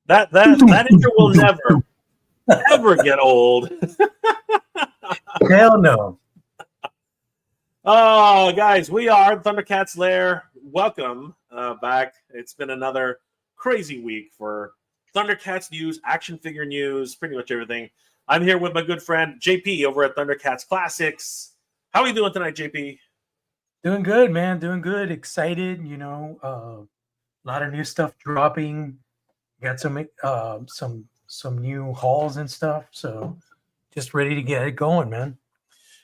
That intro will never ever get old. Hell no. Oh, guys, we are Thundercats Lair. Welcome back. It's been another crazy week for Thundercats news, action figure news, pretty much everything. I'm here with my good friend JP over at Thundercats Classics. How are you doing tonight, JP? Doing good, man. Doing good. Excited. A lot of new stuff dropping. Got some new hauls and stuff. So just ready to get it going, man.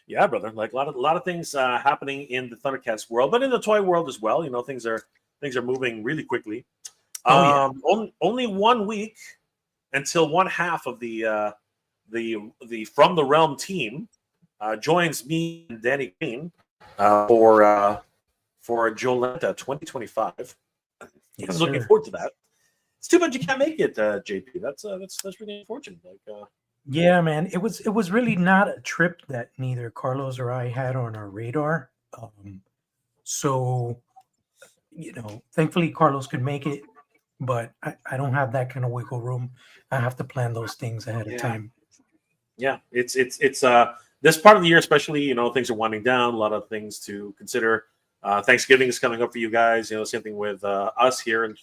Yeah, brother. Like a lot of things happening in the Thundercats world, but in the toy world as well. You know, things are moving really quickly. Only 1 week until one half of the From the Realm team joins me and Danny Green for Jolenta 2025. Yes, Looking sir. forward to that. It's too bad you can't make it, JP. That's really unfortunate. Yeah, man. It was really not a trip that neither Carlos or I had on our radar. So thankfully Carlos could make it, but I don't have that kind of wiggle room. I have to plan those things ahead of time. Yeah, it's this part of the year, especially, things are winding down. A lot of things to consider. Thanksgiving is coming up for you guys. Same thing with us here in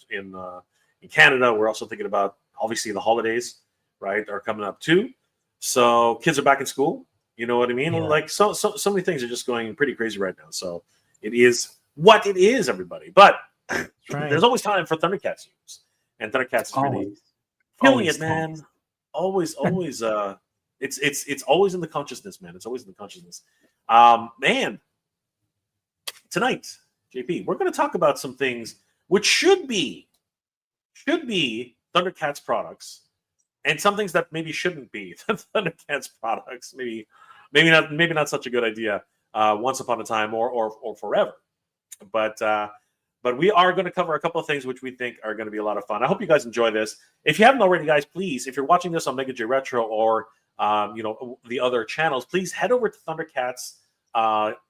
Canada. We're also thinking about, obviously, the holidays, right, are coming up too. So kids are back in school. You know what I mean? Yeah. Like so many things are just going pretty crazy right now. So it is what it is, everybody. But Right. there's always time for Thundercats news, and Thundercats is really killing it, man. Always. It's always in the consciousness, man. It's always in the consciousness. Man, tonight, JP, we're going to talk about some things which should be Thundercats products, and some things that maybe shouldn't be Thundercats products. Maybe not such a good idea once upon a time or forever. But we are going to cover a couple of things which we think are going to be a lot of fun. I hope you guys enjoy this. If you haven't already, guys, please, if you're watching this on Mega J Retro or the other channels, please head over to Thundercats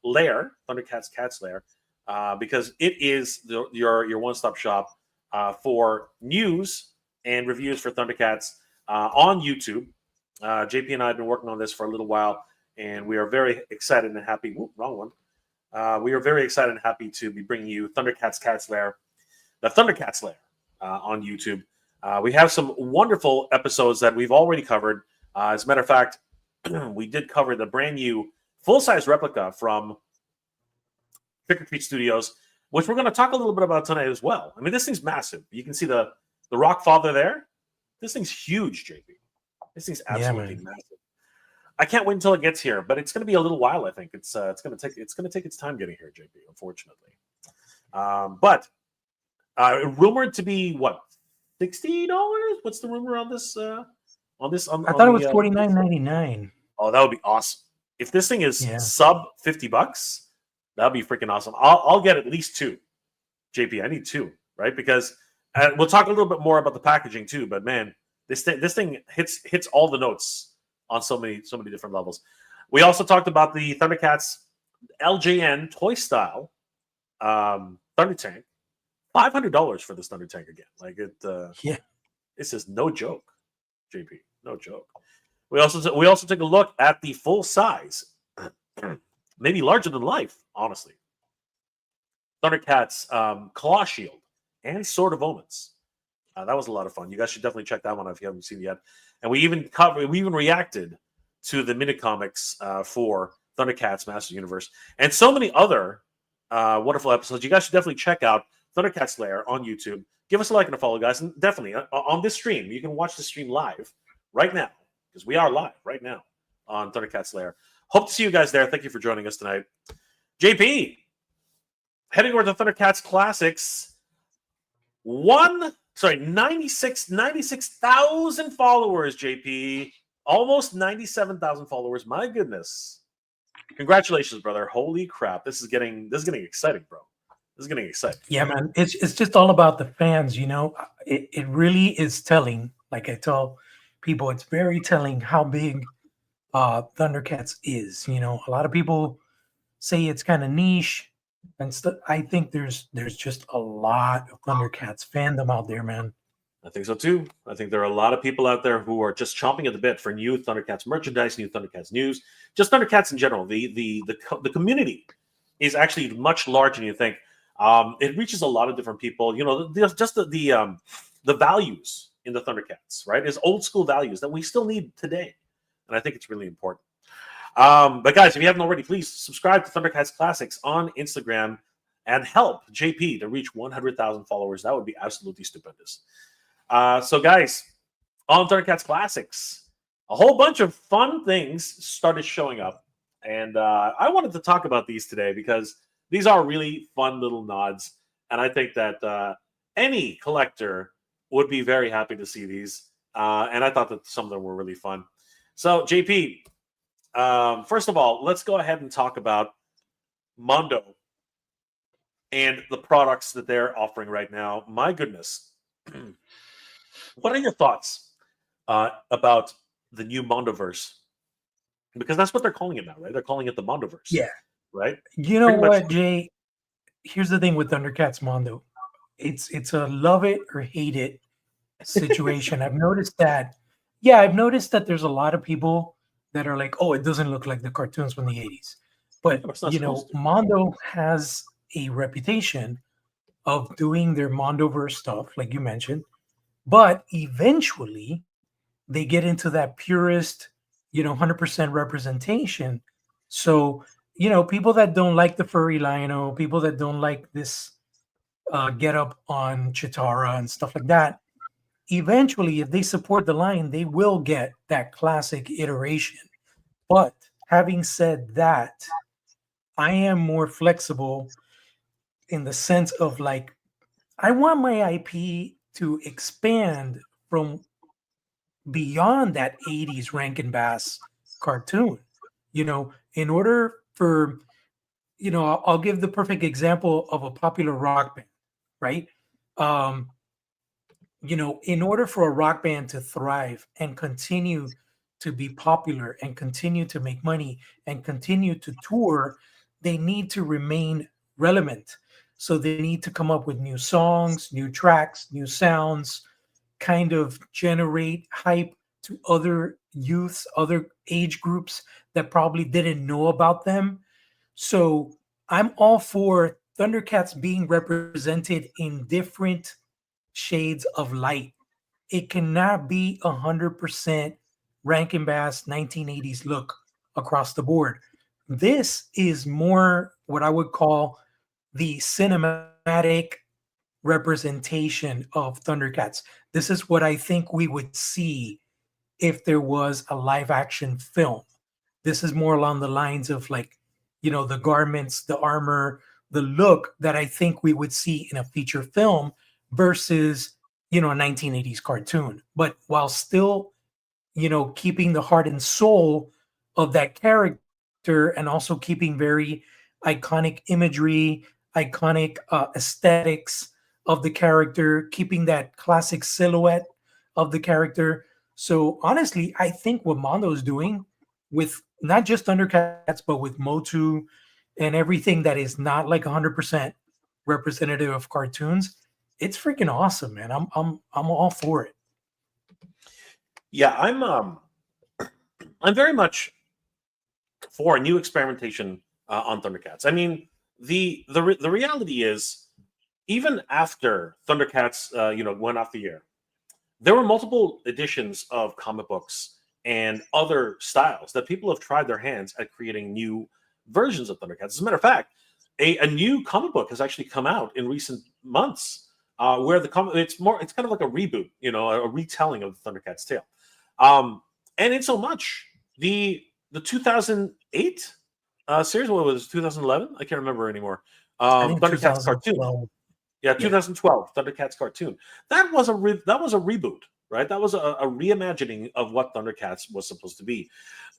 Lair, Thundercats Cats Lair, because it is your one-stop shop for news and reviews for Thundercats on YouTube. JP and I have been working on this for a little while, and we are very excited and happy. Whoop, wrong one. We are very excited and happy to be bringing you Thundercats Cats Lair, the Thundercats Lair on YouTube. We have some wonderful episodes that we've already covered. As a matter of fact, we did cover the brand new full-size replica from Trick or Treat Studios, which we're going to talk a little bit about tonight as well. I mean, this thing's massive. You can see the Rock Father there. This thing's huge, JP. This thing's absolutely massive. I can't wait until it gets here, but it's going to be a little while. I think it's going to take its time getting here, JP. Unfortunately, but rumored to be what, $60? What's the rumor on this? I thought it was $49.99. Oh, that would be awesome. If this thing is sub $50, that'd be freaking awesome. I'll get at least two, JP. I need two, right? Because we'll talk a little bit more about the packaging too. But man, this thing hits all the notes on so many different levels. We also talked about the Thundercats LJN toy style Thunder Tank. $500 for this Thunder Tank again. Like it. This is no joke, JP. No joke. We also took a look at the full size, maybe larger than life, honestly. Thundercats Claw Shield and Sword of Omens. That was a lot of fun. You guys should definitely check that one out if you haven't seen it yet. And we even reacted to the mini comics for Thundercats Masters Universe and so many other wonderful episodes. You guys should definitely check out Thundercats Lair on YouTube. Give us a like and a follow, guys. And definitely on this stream, you can watch the stream live right now because we are live right now on Thundercats Lair. Hope to see you guys there. Thank you for joining us tonight. JP, heading over to Thundercats Classics. 96,000 followers, JP. Almost 97,000 followers. My goodness. Congratulations, brother. Holy crap. This is getting exciting, bro. This is getting exciting. Yeah, man. It's just all about the fans, It really is telling, like I tell people, it's very telling how big Thundercats is. A lot of people say it's kind of niche. And I think there's just a lot of Thundercats fandom out there, man. I think so too. I think there are a lot of people out there who are just chomping at the bit for new Thundercats merchandise, new Thundercats news, just Thundercats in general. The community is actually much larger than you think. It reaches a lot of different people. You know, just the values in the Thundercats, right? Is old school values that we still need today, and I think it's really important. But guys, if you haven't already, please subscribe to Thundercats Classics on Instagram and help JP to reach 100,000 followers. That would be absolutely stupendous. So guys, on Thundercats Classics, a whole bunch of fun things started showing up. And I wanted to talk about these today because these are really fun little nods. And I think that any collector would be very happy to see these. And I thought that some of them were really fun. So, JP, first of all, let's go ahead and talk about Mondo and the products that they're offering right now. My goodness. What are your thoughts about the new Mondoverse? Because that's what they're calling it now, right? They're calling it the Mondoverse. Yeah. Right? You know Pretty much. what, Jay? Here's the thing with Thundercats Mondo. It's a love it or hate it situation. I've noticed that. Yeah, I've noticed that there's a lot of people that are like, "Oh, it doesn't look like the cartoons from the '80s." But Yeah, it's not supposed to. Mondo has a reputation of doing their Mondoverse stuff, like you mentioned. But eventually, they get into that purist, 100% representation. So, people that don't like the furry Lion-O, people that don't like this get up on Chitara and stuff like that, eventually, if they support the line, they will get that classic iteration. But having said that, I am more flexible in the sense of like, I want my IP to expand from beyond that 80s Rankin Bass cartoon. In order for, I'll give the perfect example of a popular rock band, right? Um, in order for a rock band to thrive and continue to be popular and continue to make money and continue to tour, they need to remain relevant. So they need to come up with new songs, new tracks, new sounds, kind of generate hype to other youths, other age groups that probably didn't know about them. So I'm all for Thundercats being represented in different shades of light. It cannot be 100% Rankin Bass 1980s look across the board. This is more what I would call the cinematic representation of Thundercats. This is what I think we would see if there was a live action film. This is more along the lines of like, the garments, the armor, the look that I think we would see in a feature film versus, a 1980s cartoon. But while still, keeping the heart and soul of that character and also keeping very iconic imagery, iconic aesthetics of the character, keeping that classic silhouette of the character. So honestly, I think what Mondo is doing with not just Thundercats, but with Motu and everything that is not like 100% representative of cartoons, it's freaking awesome, man. I'm all for it. Yeah, I'm very much for a new experimentation on Thundercats. I mean, the reality is, even after Thundercats, went off the air, there were multiple editions of comic books and other styles that people have tried their hands at creating new versions of Thundercats. As a matter of fact, a new comic book has actually come out in recent months where it's kind of like a reboot, a retelling of the Thundercats tale. And in so much, the 2008 series, what was it, 2011? I can't remember anymore. I think Thundercats cartoon. 2012. Yeah, 2012 Thundercats cartoon. That was a reboot, right? That was a reimagining of what Thundercats was supposed to be,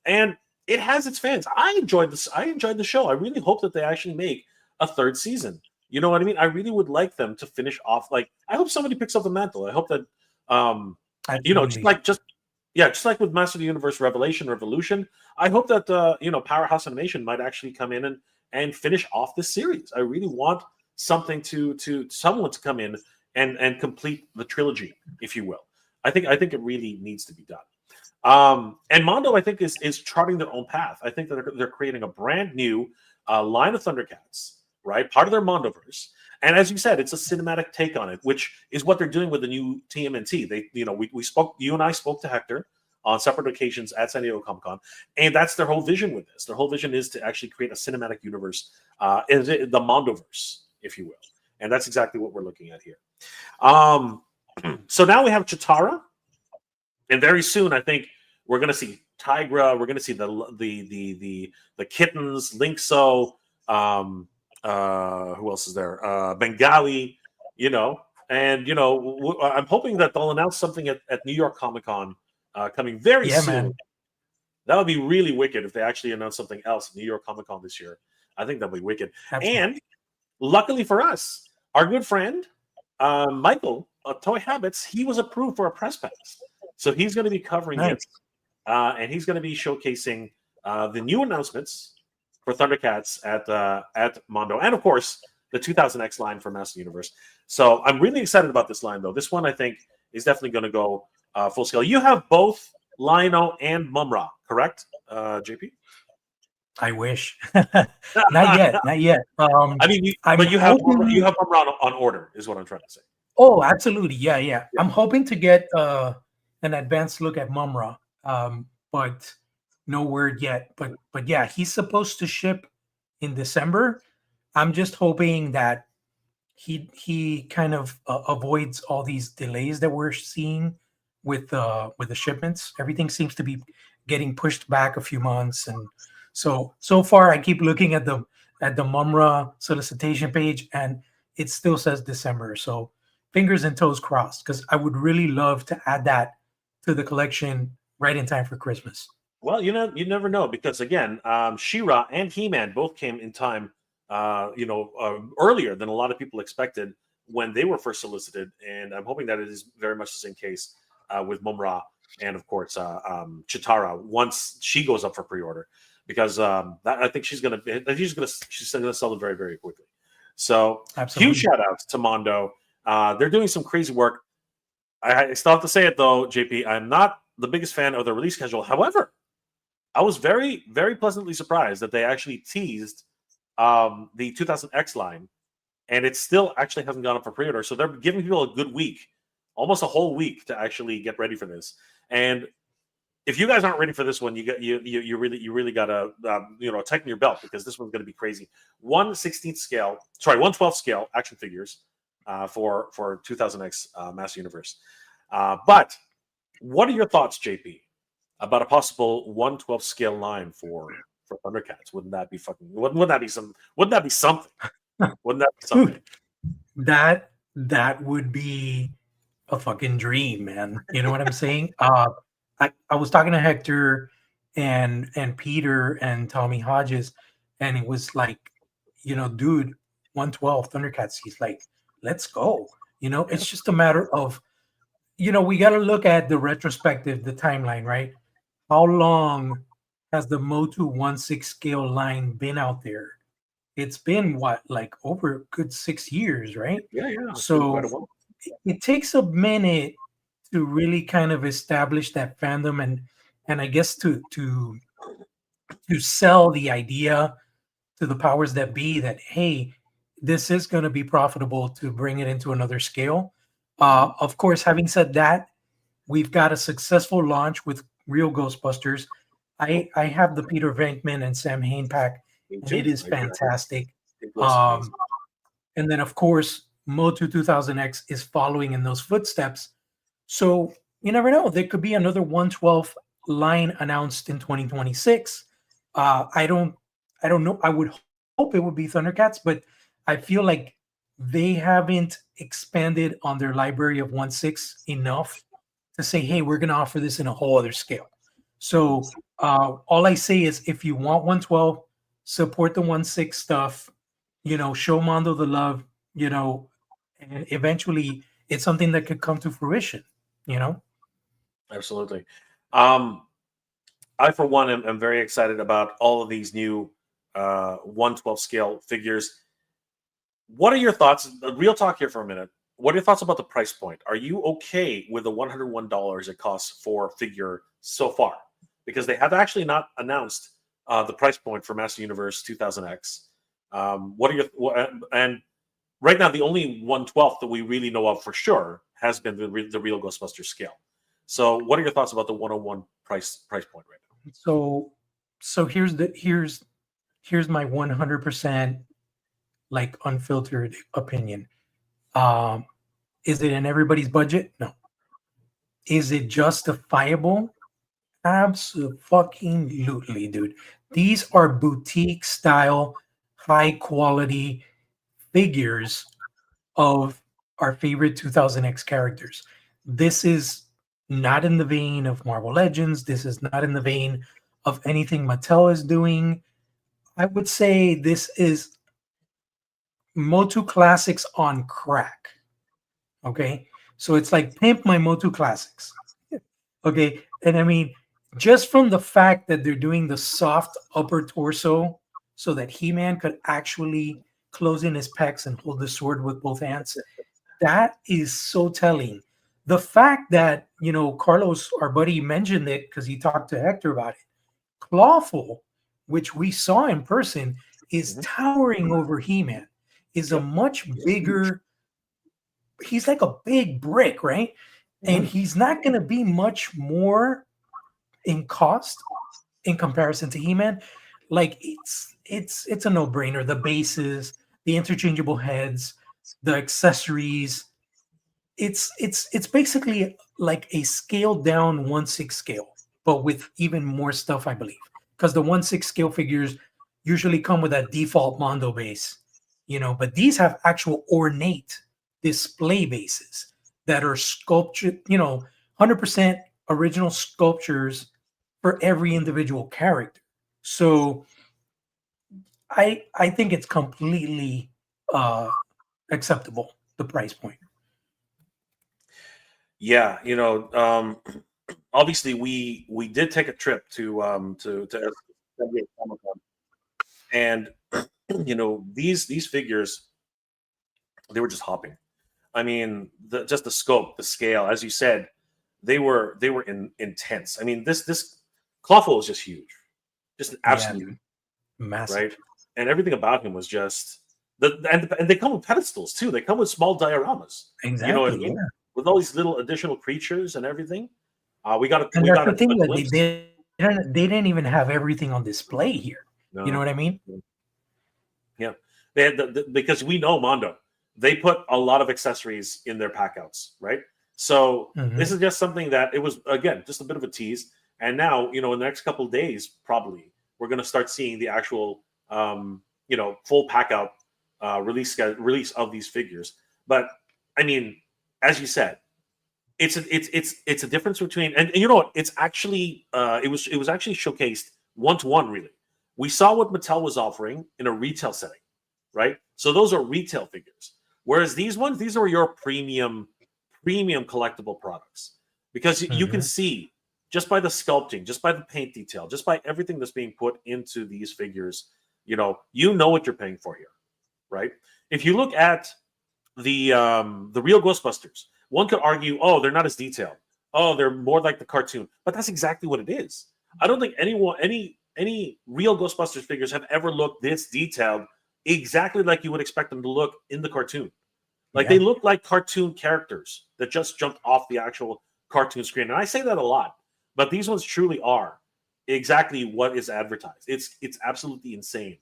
and it has its fans. I enjoyed this. I enjoyed the show. I really hope that they actually make a third season. You know what I mean? I really would like them to finish off. Like, I hope somebody picks up the mantle. I hope that, just like with Master of the Universe Revolution. I hope that Powerhouse Animation might actually come in and finish off this series. I really want someone to come in and complete the trilogy, if you will. I think it really needs to be done. And Mondo, I think, is charting their own path. I think that they're creating a brand new line of Thundercats, right? Part of their Mondoverse. And as you said, it's a cinematic take on it, which is what they're doing with the new TMNT. They, we spoke, you and I spoke to Hector on separate occasions at San Diego Comic Con, and that's their whole vision with this. Their whole vision is to actually create a cinematic universe, the Mondoverse, if you will. And that's exactly what we're looking at here. So now we have Chitara, and very soon I think we're going to see Tigra. We're going to see the kittens, Linkso. Who else is there? Bengali. And I'm hoping that they'll announce something at New York Comic Con coming very soon. Man. That would be really wicked if they actually announce something else at New York Comic Con this year. I think that'll be wicked. Absolutely. And luckily for us, our good friend Michael Toy Habits, he was approved for a press pass, so he's going to be covering it, and he's going to be showcasing the new announcements for Thundercats at Mondo, and of course the 2000X line for Master Universe. So I'm really excited about this line, though. This one I think is definitely going to go full scale. You have both Lino and Mumra, correct, JP? I wish. Not yet. I mean, but you have Mumra on order, is what I'm trying to say. Oh, absolutely. Yeah. I'm hoping to get an advanced look at Mumra, but no word yet. But yeah, he's supposed to ship in December. I'm just hoping that he kind of avoids all these delays that we're seeing with the shipments. Everything seems to be getting pushed back a few months, and so far I keep looking at the Mumra solicitation page, and it still says December. So fingers and toes crossed, because I would really love to add that to the collection right in time for Christmas. Well, you never know, because again, She-Ra and He-Man both came in time, earlier than a lot of people expected when they were first solicited, and I'm hoping that it is very much the same case with Mumra and of course Chitara once she goes up for pre-order, because I think she's gonna sell them very, very quickly. So absolutely. Huge shout outs to Mondo. They're doing some crazy work. I still have to say it though, JP. I'm not the biggest fan of the release schedule. However, I was very, very pleasantly surprised that they actually teased the 2000X line, and it still actually hasn't gone up for pre-order. So they're giving people a good week, almost a whole week, to actually get ready for this. And if you guys aren't ready for this one, you really gotta tighten your belt, because this one's going to be crazy. 1/12 scale action figures for 2000X Master Universe. But what are your thoughts, JP, about a possible 1/12 scale line for Thundercats? Wouldn't that be something? Wouldn't that be something? That would be a fucking dream, man. You know what I'm saying? I was talking to Hector and Peter and Tommy Hodges, and it was like, dude, 1/12 Thundercats. He's like, let's go. It's just a matter of, we got to look at the retrospective, the timeline, right? How long has the Motu 1/6 scale line been out there? It's been over a good 6 years, right? Yeah. So it takes a minute to really kind of establish that fandom, and I guess to sell the idea to the powers that be that, hey, this is going to be profitable to bring it into another scale. Of course, having said that, we've got a successful launch with Real Ghostbusters. I have the Peter Venkman and Sam Hain pack, and it is fantastic. And then, of course, Motu 2000X is following in those footsteps. So you never know. There could be another 1/12 line announced in 2026. I don't know. I would hope it would be Thundercats, but I feel like they haven't expanded on their library of 1/6 enough to say, hey, we're going to offer this in a whole other scale. So all I say is, if you want 1/12, support the 1/6 stuff, show Mondo the love, and eventually it's something that could come to fruition, Absolutely. I, for one, am very excited about all of these new 1/12 scale figures. What are your thoughts? Real talk here for a minute. what are your thoughts about the price point? Are you okay with the $101 it costs for figure so far? Because they have actually not announced the price point for Master Universe 2000X. What are and right now the only 1/12 that we really know of for sure has been the real Ghostbusters scale. So what are your thoughts about the 101 price point right now? So here's my 100% like unfiltered opinion. Um, is it in everybody's budget? No. Is it justifiable? Absolutely, dude. These are boutique style, high quality figures of our favorite 2000X characters. This is not in the vein of Marvel Legends. This is not in the vein of anything Mattel is doing. I would say this is Motu Classics on crack. Okay. So it's like pimp my Motu Classics. Okay. And I mean, just from the fact that they're doing the soft upper torso so that He Man could actually close in his pecs and hold the sword with both hands, that is so telling. The fact that, Carlos, our buddy, mentioned it because he talked to Hector about it. Clawful, which we saw in person, is Mhm. towering over He Man, is a Yep. much Huge. bigger, he's like a big brick, right? And Mhm. he's not going to be much more in cost in comparison to He-Man. Like it's a no-brainer. The bases, the interchangeable heads, the accessories. It's basically like a scaled down 1/6 scale, but with even more stuff, I believe. Because the 1/6 scale figures usually come with a default Mondo base, but these have actual ornate display bases that are sculptured, 100% original sculptures for every individual character. So I think it's completely uh acceptable, the price point. Yeah, obviously we did take a trip to San Diego Comic-Con, and these figures, they were just hopping. I mean, just the scope, the scale, as you said, they were intense. I mean, this Clawful was just huge, just an Yeah, absolute, dude. Massive. right? And everything about him was just and they come with pedestals too. They come with small dioramas. You know what I Exactly. mean? Yeah. With all these little additional creatures and everything. We got a And we that's got the a thing that glimpse. they didn't even have everything on display here. You know No, what I mean? yeah, they had because we know Mondo. They put a lot of accessories in their packouts, right? So this Hmm. is just something that it was again just a bit of a tease. And now, in the next couple of days, probably we're going to start seeing the actual, full packout release of these figures. But I mean, as you said, it's a difference between and you know what? It's actually it was actually showcased 1-to-1 really. We saw what Mattel was offering in a retail setting, right? So those are retail figures. Whereas these are your premium collectible products because you can Hmm. see just by the sculpting, just by the paint detail, just by everything that's being put into these figures, you know what you're paying for here, right? If you look at the real Ghostbusters, one could argue, oh, they're not as detailed. Oh, they're more like the cartoon. But that's exactly what it is. I don't think any real Ghostbusters figures have ever looked this detailed, exactly like you would expect them to look in the cartoon. Like they Yeah. look like cartoon characters that just jumped off the actual cartoon screen. And I say that a lot, but these ones truly are exactly what is advertised. It's absolutely insane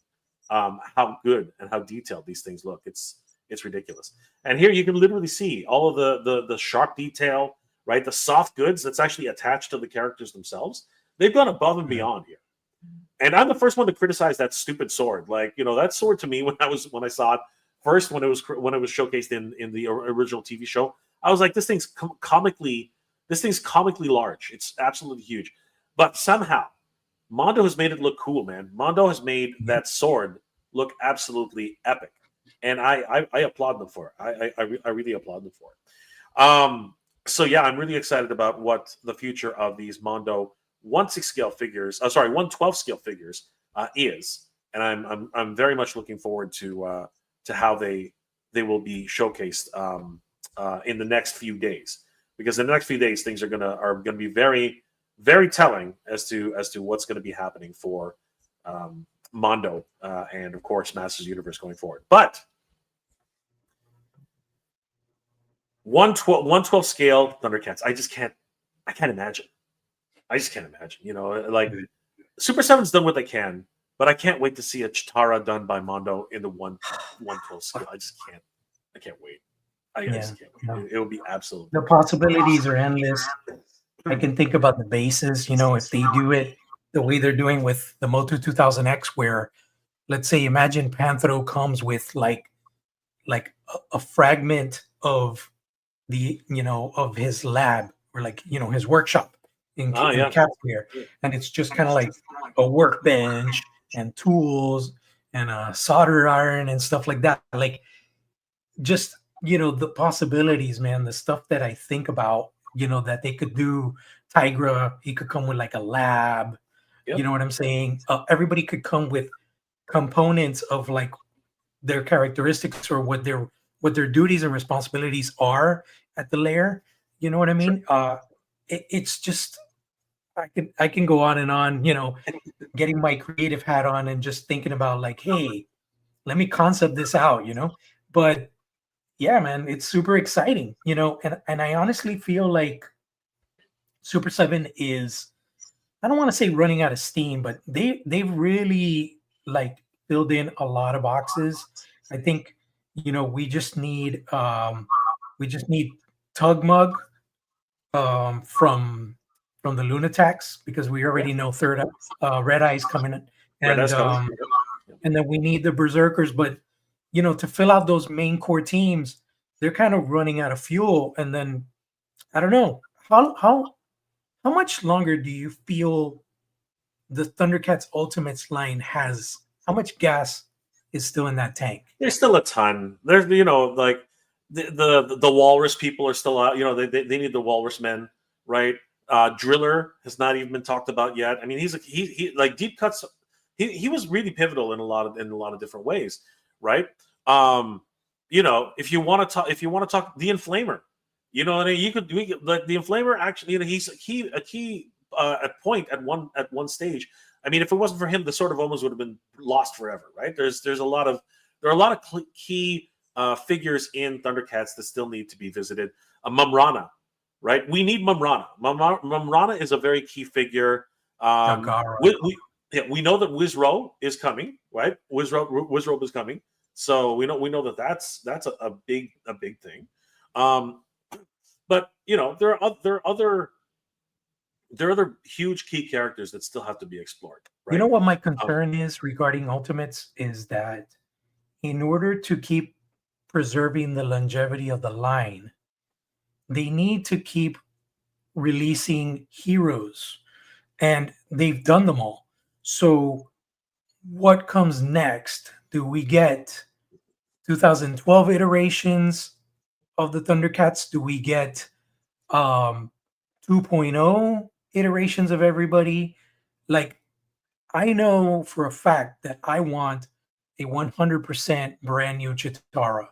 how good and how detailed these things look. It's ridiculous. And here you can literally see all of the sharp detail, right? The soft goods that's actually attached to the characters themselves. They've gone above and Mhm. beyond here. And I'm the first one to criticize that stupid sword. Like, that sword to me when I saw it first when it was showcased in the original TV show, I was like, this thing's comically large. It's absolutely huge. But somehow Mondo has made it look cool, man. Mondo has made Yeah. that sword look absolutely epic, and I applaud them for it. I really applaud them for it. So yeah, I'm really excited about what the future of these Mondo 1/6 scale figures, sorry, 1/12 scale figures is, and I'm very much looking forward to how they will be showcased in the next few days, because in the next few days things are gonna be very, very telling as to what's going to be happening for Mondo and of course Masters Universe going forward. But 112 scale Thundercats, I can't imagine. I just can't imagine. You know, like Super Seven's done what they can, but I can't wait to see a Chitara done by Mondo in the 112 scale. I can't wait. I Yeah, just can't yeah. wait. It will be absolutely The possibilities are endless. I can think about the bases, you know, if they do it the way they're doing with the Moto 2000X, where let's say imagine Panthro comes with like a fragment of the, you know, of his lab, or like, you know, his workshop in yeah. Cat's Gear, and it's just kind of like a workbench and tools and a solder iron and stuff like that. Like, just, you know, the possibilities, man, the stuff that I think about, you know, that they could do. Tigra, he could come with like a lab, you Yep. know what I'm saying? Everybody could come with components of like their characteristics, or what their duties and responsibilities are at the lair. You know what I Sure. mean? It's just, I can go on and on, you know, getting my creative hat on and just thinking about like, hey, let me concept this out, you know. But yeah, man, it's super exciting, you know, and I honestly feel like Super 7 is, I don't want to say running out of steam, but they've really like filled in a lot of boxes. I think, you know, we just need Tugmug from the Lunatics, because we Yeah. already know third Red Eye's coming in, Red and Eyes coming. and then we need the Berserkers. But you know, to fill out those main core teams, they're kind of running out of fuel. And then I don't know, how much longer do you feel the Thundercats Ultimates line has? How much gas is still in that tank? There's still a ton. There's, you know, like the walrus people are still out. You know, they need the walrus men, right? Driller has not even been talked about yet. I mean, he like deep cuts. He was really pivotal in a lot of different ways, right? Um, you know, if you want to talk the Inflamer, you know, what I mean, like the Inflamer actually, you know, he's a key at point at one stage. I mean, if it wasn't for him, the Sword of Omens would have been lost forever, right? There are a lot of key figures in Thundercats that still need to be visited. Mumrana, right? We need Mumrana. Mumrana is a very key figure. Jagara. We know that Wizro is coming, right? Wizro is coming, so we know that that's a big thing. But you know, there are other huge key characters that still have to be explored, You know right? what my Um, concern is regarding Ultimates is that in order to keep preserving the longevity of the line, they need to keep releasing heroes, and they've done them all. So, what comes next? Do we get 2012 iterations of the Thundercats? Do we get um 2.0 iterations of everybody? Like, I know for a fact that I want a 100% brand new Chitara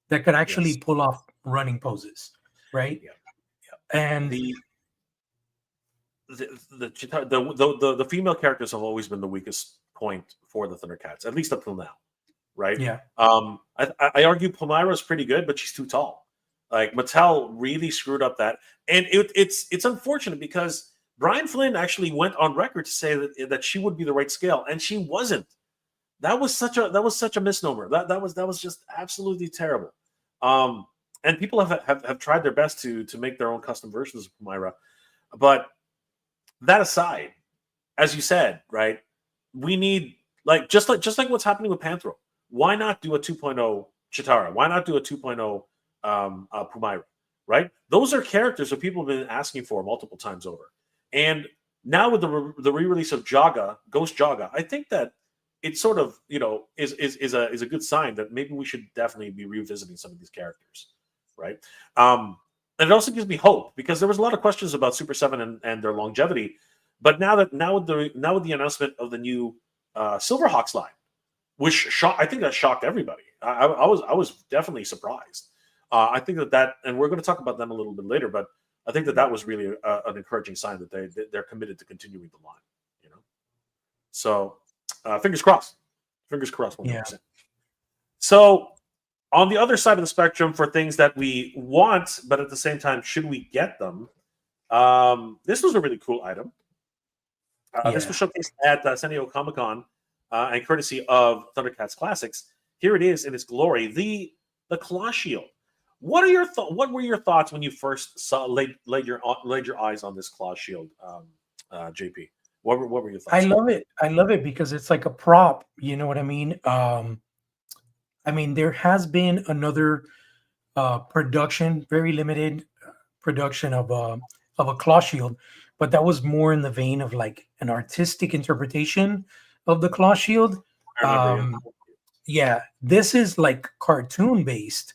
that could actually yes, pull off running poses, right? yeah. And The the female characters have always been the weakest point for the Thundercats, at least up till now, right? yeah, I argue Palmyra's pretty good, but she's too tall. Like Mattel really screwed up that, and it's unfortunate because Brian Flynn actually went on record to say that she would be the right scale, and she wasn't. That was such a misnomer. That was just absolutely terrible. Um, and people have tried their best to make their own custom versions of Palmyra, but that aside, as you said, right? We need just like what's happening with Panthro. Why not do a 2.0 Chitara? Why not do a 2.0 Palmyra? Right? Those are characters that people have been asking for multiple times over. And now with the re-release of Jaga, Ghost Jaga, I think that it sort of, you know, is a good sign that maybe we should definitely be revisiting some of these characters, right? And it also gives me hope because there was a lot of questions about Super Seven and their longevity, but now with the announcement of the new Silverhawks line, which I think that shocked everybody. I was definitely surprised. I think that, and we're going to talk about them a little bit later, but I think that was really an encouraging sign that they're committed to continuing the line. You know, so fingers crossed, 100%. So on the other side of the spectrum, for things that we want, but at the same time, should we get them? This was a really cool item. This was showcased at San Diego Comic-Con, and courtesy of Thundercats Classics. Here it is in its glory, the claw shield. What were your thoughts when you first laid your eyes on this claw shield, JP? What were your thoughts? I love it. I love it because it's like a prop. You know what I mean? I mean, there has been another production, very limited production of a claw shield, but that was more in the vein of like an artistic interpretation of the claw shield. I remember, Yeah, this is like cartoon based,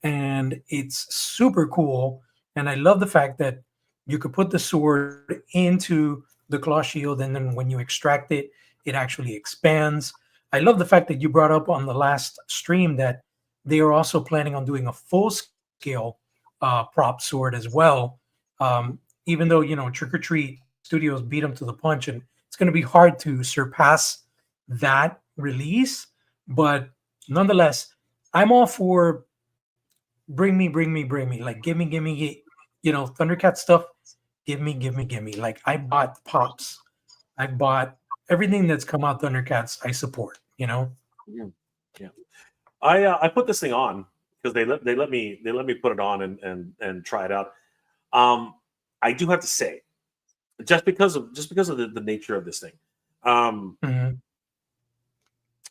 and it's super cool. And I love the fact that you could put the sword into the claw shield, and then when you extract it, it actually expands. I love the fact that you brought up on the last stream that they are also planning on doing a full scale prop sword as well. Even though, you know, Trick or Treat Studios beat them to the punch, and it's going to be hard to surpass that release. But nonetheless, I'm all for bring me. Like, give me, you know, Thundercat stuff. Give me. Like, I bought Pops. I bought everything that's come out Thundercats. I support, you know? Yeah. I put this thing on because they let me put it on and try it out. I do have to say, just because of the nature of this thing,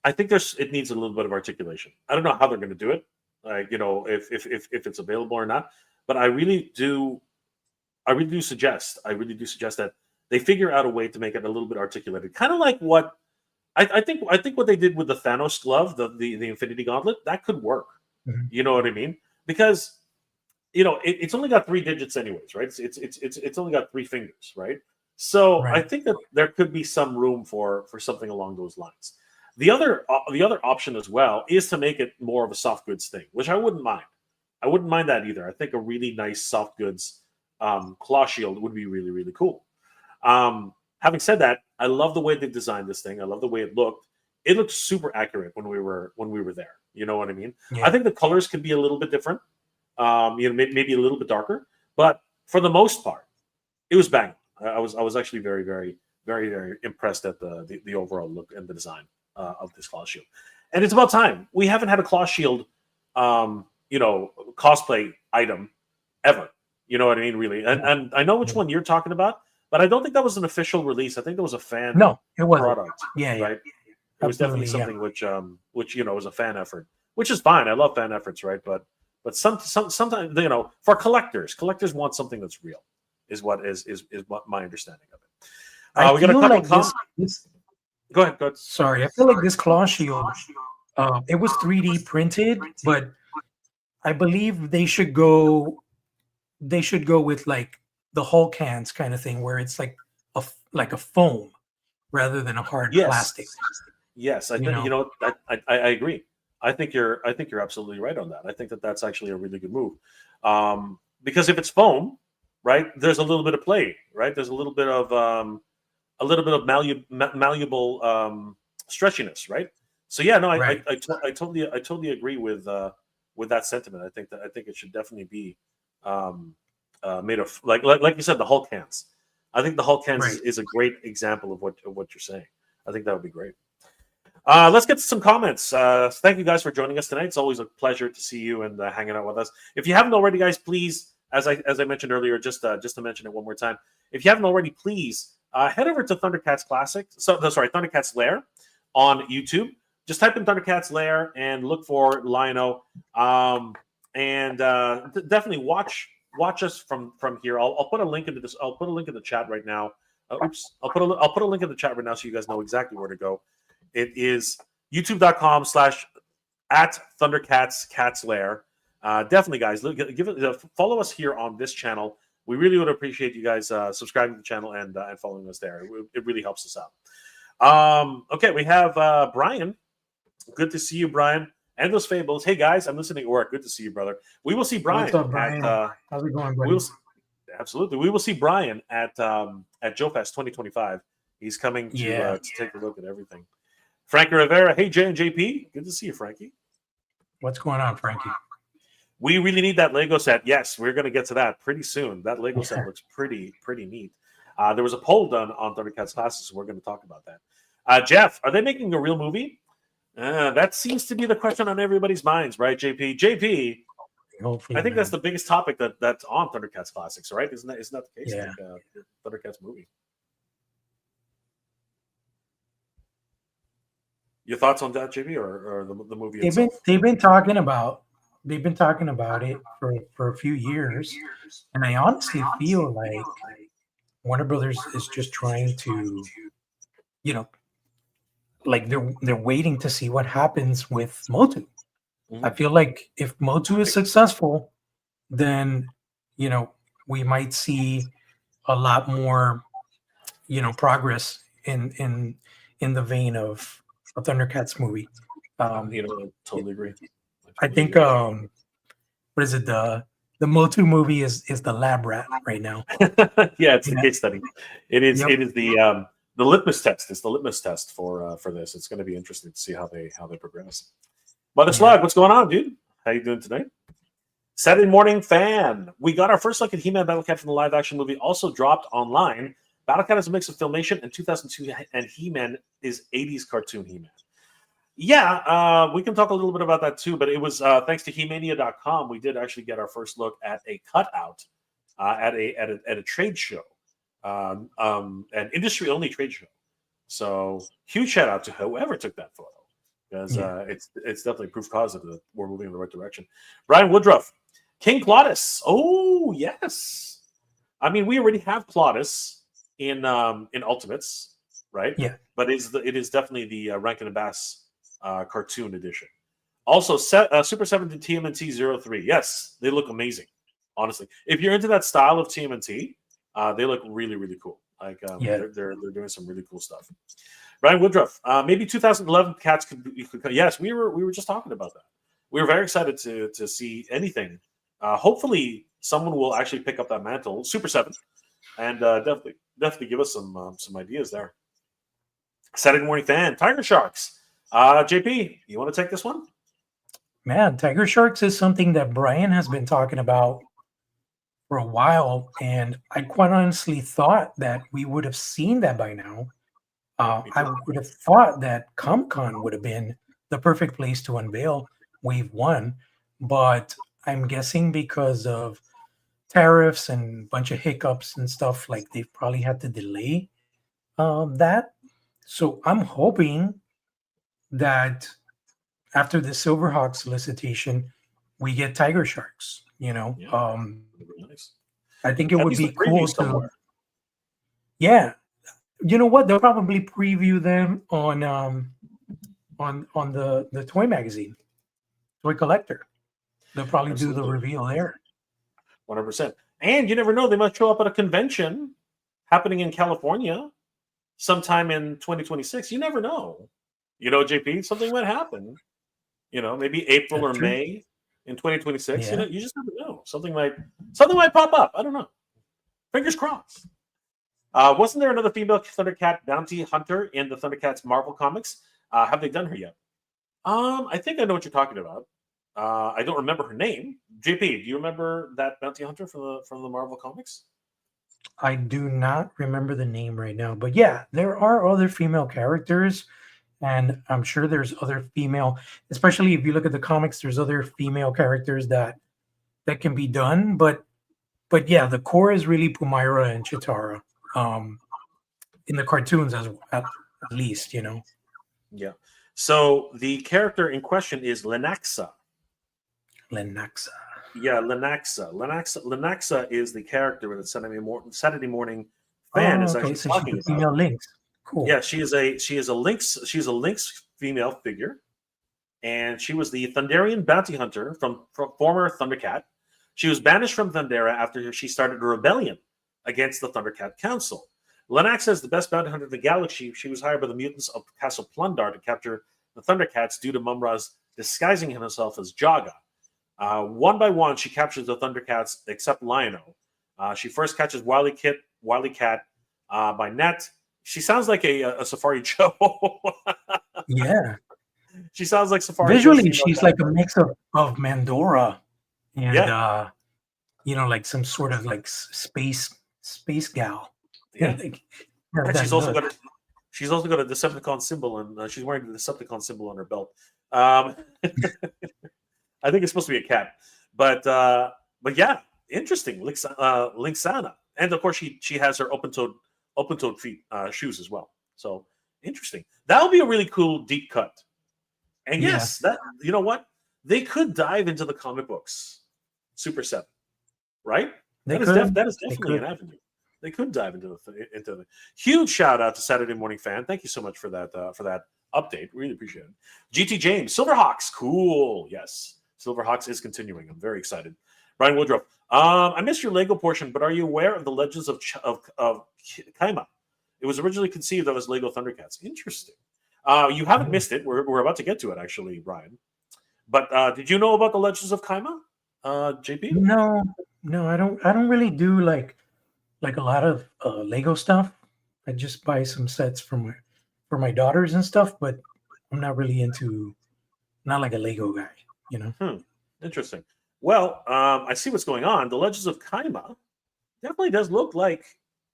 I think it needs a little bit of articulation. I don't know how they're going to do it, like, you know, if it's available or not. But I really do suggest that they figure out a way to make it a little bit articulated, kind of like what I think what they did with the Thanos glove, the Infinity Gauntlet, that could work. You know what I mean? Because, you know, it's only got 3 digits anyways, right? It's only got 3 fingers, right? So I think that there could be some room for something along those lines. The other option as well is to make it more of a soft goods thing, which I wouldn't mind. I wouldn't mind that either. I think a really nice soft goods claw shield would be really, really cool. Having said that, I love the way they designed this thing. I love the way it looked. It looked super accurate when we were there. You know what I mean? Yeah. I think the colors could be a little bit different. You know, maybe a little bit darker, but for the most part, it was bang. I was actually very, very, very, very impressed at the overall look and the design of this claw shield. And it's about time. We haven't had a claw shield, you know, cosplay item ever. You know what I mean? Really. And I know which one you're talking about, but I don't think that was an official release. I think that was a fan product. Yeah, right. It was definitely something which you know was a fan effort, which is fine. I love fan efforts, right? But sometimes, you know, for collectors want something that's real, is what my understanding of it. We got a couple comments. Go ahead. Sorry, I feel like this claw shield, it was 3D printed, but I believe they should go with like the Hulk hands kind of thing, where it's like a foam rather than a hard plastic. Yes, I think, you know, I agree. I think you're absolutely right on that. I think that's actually a really good move, because if it's foam, right, there's a little bit of play, right? There's a little bit of malleable stretchiness, right? So yeah, no, I totally agree with that sentiment. I think it should definitely be made of like you said, the Hulk hands. I think the Hulk hands is a great example of what you're saying. I think that would be great. Let's get to some comments. Thank you guys for joining us tonight. It's always a pleasure to see you and hanging out with us. If you haven't already, guys, please, as I mentioned earlier, just to mention it one more time, if you haven't already, please head over to Thundercats Thundercats Lair on YouTube. Just type in Thundercats Lair and look for Lionel, and definitely watch us from here. I'll put a link into this. I'll put a link in the chat right now. I'll put a link in the chat right now so you guys know exactly where to go. It is youtube.com/@ThundercatsCatsLair. Definitely, guys, follow us here on this channel. We really would appreciate you guys subscribing to the channel and following us there. It really helps us out. Okay, we have Brian. Good to see you, Brian. and those fables. Hey guys, I'm listening at work. Good to see you, brother. We will see Brian. What's up, Brian? How's it going, buddy? Absolutely. We will see Brian at Joe Fest 2025. He's coming to take a look at everything. Frankie Rivera. Hey, Jay and JP. Good to see you, Frankie. What's going on, Frankie? We really need that Lego set. Yes, we're going to get to that pretty soon. That Lego set looks pretty neat. There was a poll done on Thundercats Classes, so we're going to talk about that. Jeff, are they making a real movie? That seems to be the question on everybody's minds, right, JP? JP, hopefully, I think that's the biggest topic that's on Thundercats Classics, right? Isn't that the case? Yeah. Like, Thundercats movie. Your thoughts on that, JP, or the movie itself? They've been talking about it for a few years, and I honestly feel like Warner Brothers is just trying to, like they're waiting to see what happens with Motu. I feel like if Motu is successful, then we might see a lot more progress in the vein of a Thundercats movie. I totally agree. I think what is it, the Motu movie is the lab rat right now. Yeah, it's the case study. It is the litmus test. It's the litmus test for this. It's going to be interesting to see how they progress. Mother Slug, what's going on, dude? How you doing tonight? Saturday Morning Fan. We got our first look at He-Man Battle Cat from the live action movie, also dropped online. Battle Cat is a mix of Filmation and 2002, and He-Man is 80s cartoon He-Man. Yeah, we can talk a little bit about that too, but it was thanks to He-Mania.com, we did actually get our first look at a cutout at a trade show, an industry-only trade show. So huge shout out to whoever took that photo, because it's definitely proof positive that we're moving in the right direction. Brian Woodruff, King Plautus. Oh yes, I mean we already have Plautus in Ultimates, right? Yeah, but it is definitely the Rankin and Bass cartoon edition. Also, Super 7 to TMNT 03. Yes, they look amazing. Honestly, if you're into that style of TMNT, they look really cool. Like they're doing some really cool stuff. Brian Woodruff, maybe 2011 Cats could. Yes, we were just talking about that. We were very excited to see anything. Hopefully, someone will actually pick up that mantle, Super 7, and definitely give us some ideas there. Saturday Morning Fan, Tiger Sharks. JP, you want to take this one? Man, Tiger Sharks is something that Brian has been talking about for a while, and I quite honestly thought that we would have seen that by now. I would have thought that Comic-Con would have been the perfect place to unveil Wave 1, but I'm guessing because of tariffs and a bunch of hiccups and stuff, like they've probably had to delay that. So I'm hoping that after the Silverhawk solicitation, we get Tiger Sharks. Nice. I think it would be cool to. Yeah, you know what? They'll probably preview them on the toy magazine, Toy Collector. They'll probably do the reveal there. 100%. And you never know; they might show up at a convention happening in California sometime in 2026. You never know. JP, something might happen. Maybe April or May in 2026. Yeah. You just never know. Something might pop up. I don't know. Fingers crossed. Wasn't there another female Thundercat bounty hunter in the Thundercats Marvel comics? Have they done her yet? I think I know what you're talking about. I don't remember her name. JP, do you remember that bounty hunter from the Marvel comics? I do not remember the name right now, but yeah, there are other female characters. And I'm sure there's other female, especially if you look at the comics, there's other female characters that can be done. But yeah, the core is really Pumaira and Chitara. In the cartoons at least, Yeah. So the character in question is Lenaxa. Lenaxa. Yeah, Lenaxa. Lenaxa is the character in the Saturday Morning Fan is actually talking about. Female Lynx. Cool. Yeah, she is a Lynx female figure, and she was the Thunderian bounty hunter from former Thundercat. She was banished from Thundera after she started a rebellion against the Thundercat Council. Lenaxa is the best bounty hunter in the galaxy. She was hired by the mutants of Castle Plundar to capture the Thundercats due to Mumra's disguising himself as Jaga. One by one, she captures the Thundercats except Lion-O. She first catches Wily Cat by net. She sounds like a Safari Joe. Yeah. She sounds like Safari Joe's Visually, female she's like a counterpart. mix of Mandora and Yeah, like some sort of like space gal. yeah. Like, have And that look. she's also got a Decepticon symbol, and she's wearing the Decepticon symbol on her belt. Um, I think it's supposed to be a cat, but yeah, interesting. Linksana, and of course she has her open-toed feet shoes as well. So interesting. That would be a really cool deep cut. And Yeah, yes, that you know what they could dive into the comic books, Super 7, right? they That is they definitely could. an avenue. They could dive into the huge shout out to Saturday Morning Fan. Thank you so much for that update. Really appreciate it. GT James, Silverhawks, cool. Yes, Silverhawks is continuing. I'm very excited. Brian Woodruff, I missed your Lego portion, but are you aware of the Legends of Kaima? It was originally conceived of as Lego Thundercats. Interesting. You haven't Oh. missed it. We're about to get to it, actually, Brian. But did you know about the Legends of Kaima, JP? No, no, I don't really do like a lot of Lego stuff. I just buy some sets for my daughters and stuff, but I'm not really into not like a Lego guy, you know. Interesting. Well, I see what's going on. The Legends of Kaima definitely does look like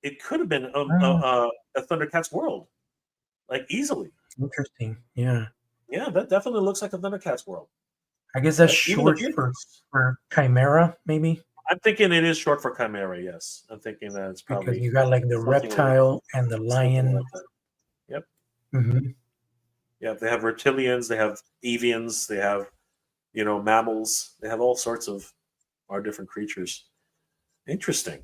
it could have been Oh, a Thundercats world, like easily. interesting. Yeah. Yeah, that definitely looks like a Thundercats world, I guess that's right? Even the short vehicles. for Chimera, maybe, I'm thinking it is short for Chimera. Yes, I'm thinking that it's because probably you got like the something like reptile and the something lion. like that. Yep. Hmm. Yeah, they have reptilians, they have avians, they have mammals, they have all sorts of our different creatures. Interesting,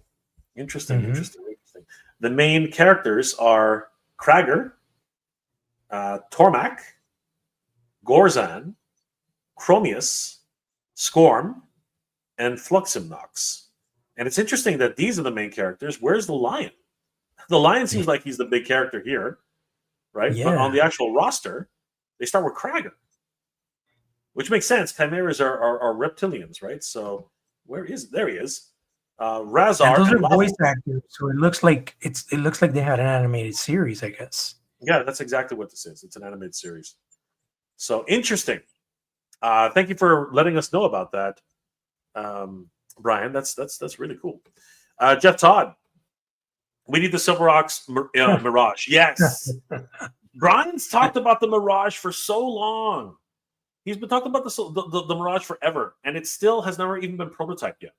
interesting, Hmm. interesting, interesting. The main characters are Krager, Tormak, Gorzan, Chromius, Scorm, and Fluximnox. And it's interesting that these are the main characters. Where's the lion? The lion seems like he's the big character here, right? But on Yeah. the actual roster, they start with Krager, which makes sense. Chimeras are reptilians, right? So where is there he is? And Razar those and are voice Lavo. actors, so it looks like they had an animated series, I guess. Yeah, that's exactly what this is. It's an animated series. So interesting. Thank you for letting us know about that, Brian. That's really cool. Jeff Todd, we need the Silverox Mirage. Yes, Brian's talked about the Mirage for so long. He's been talking about the Mirage forever, and it still has never even been prototyped yet.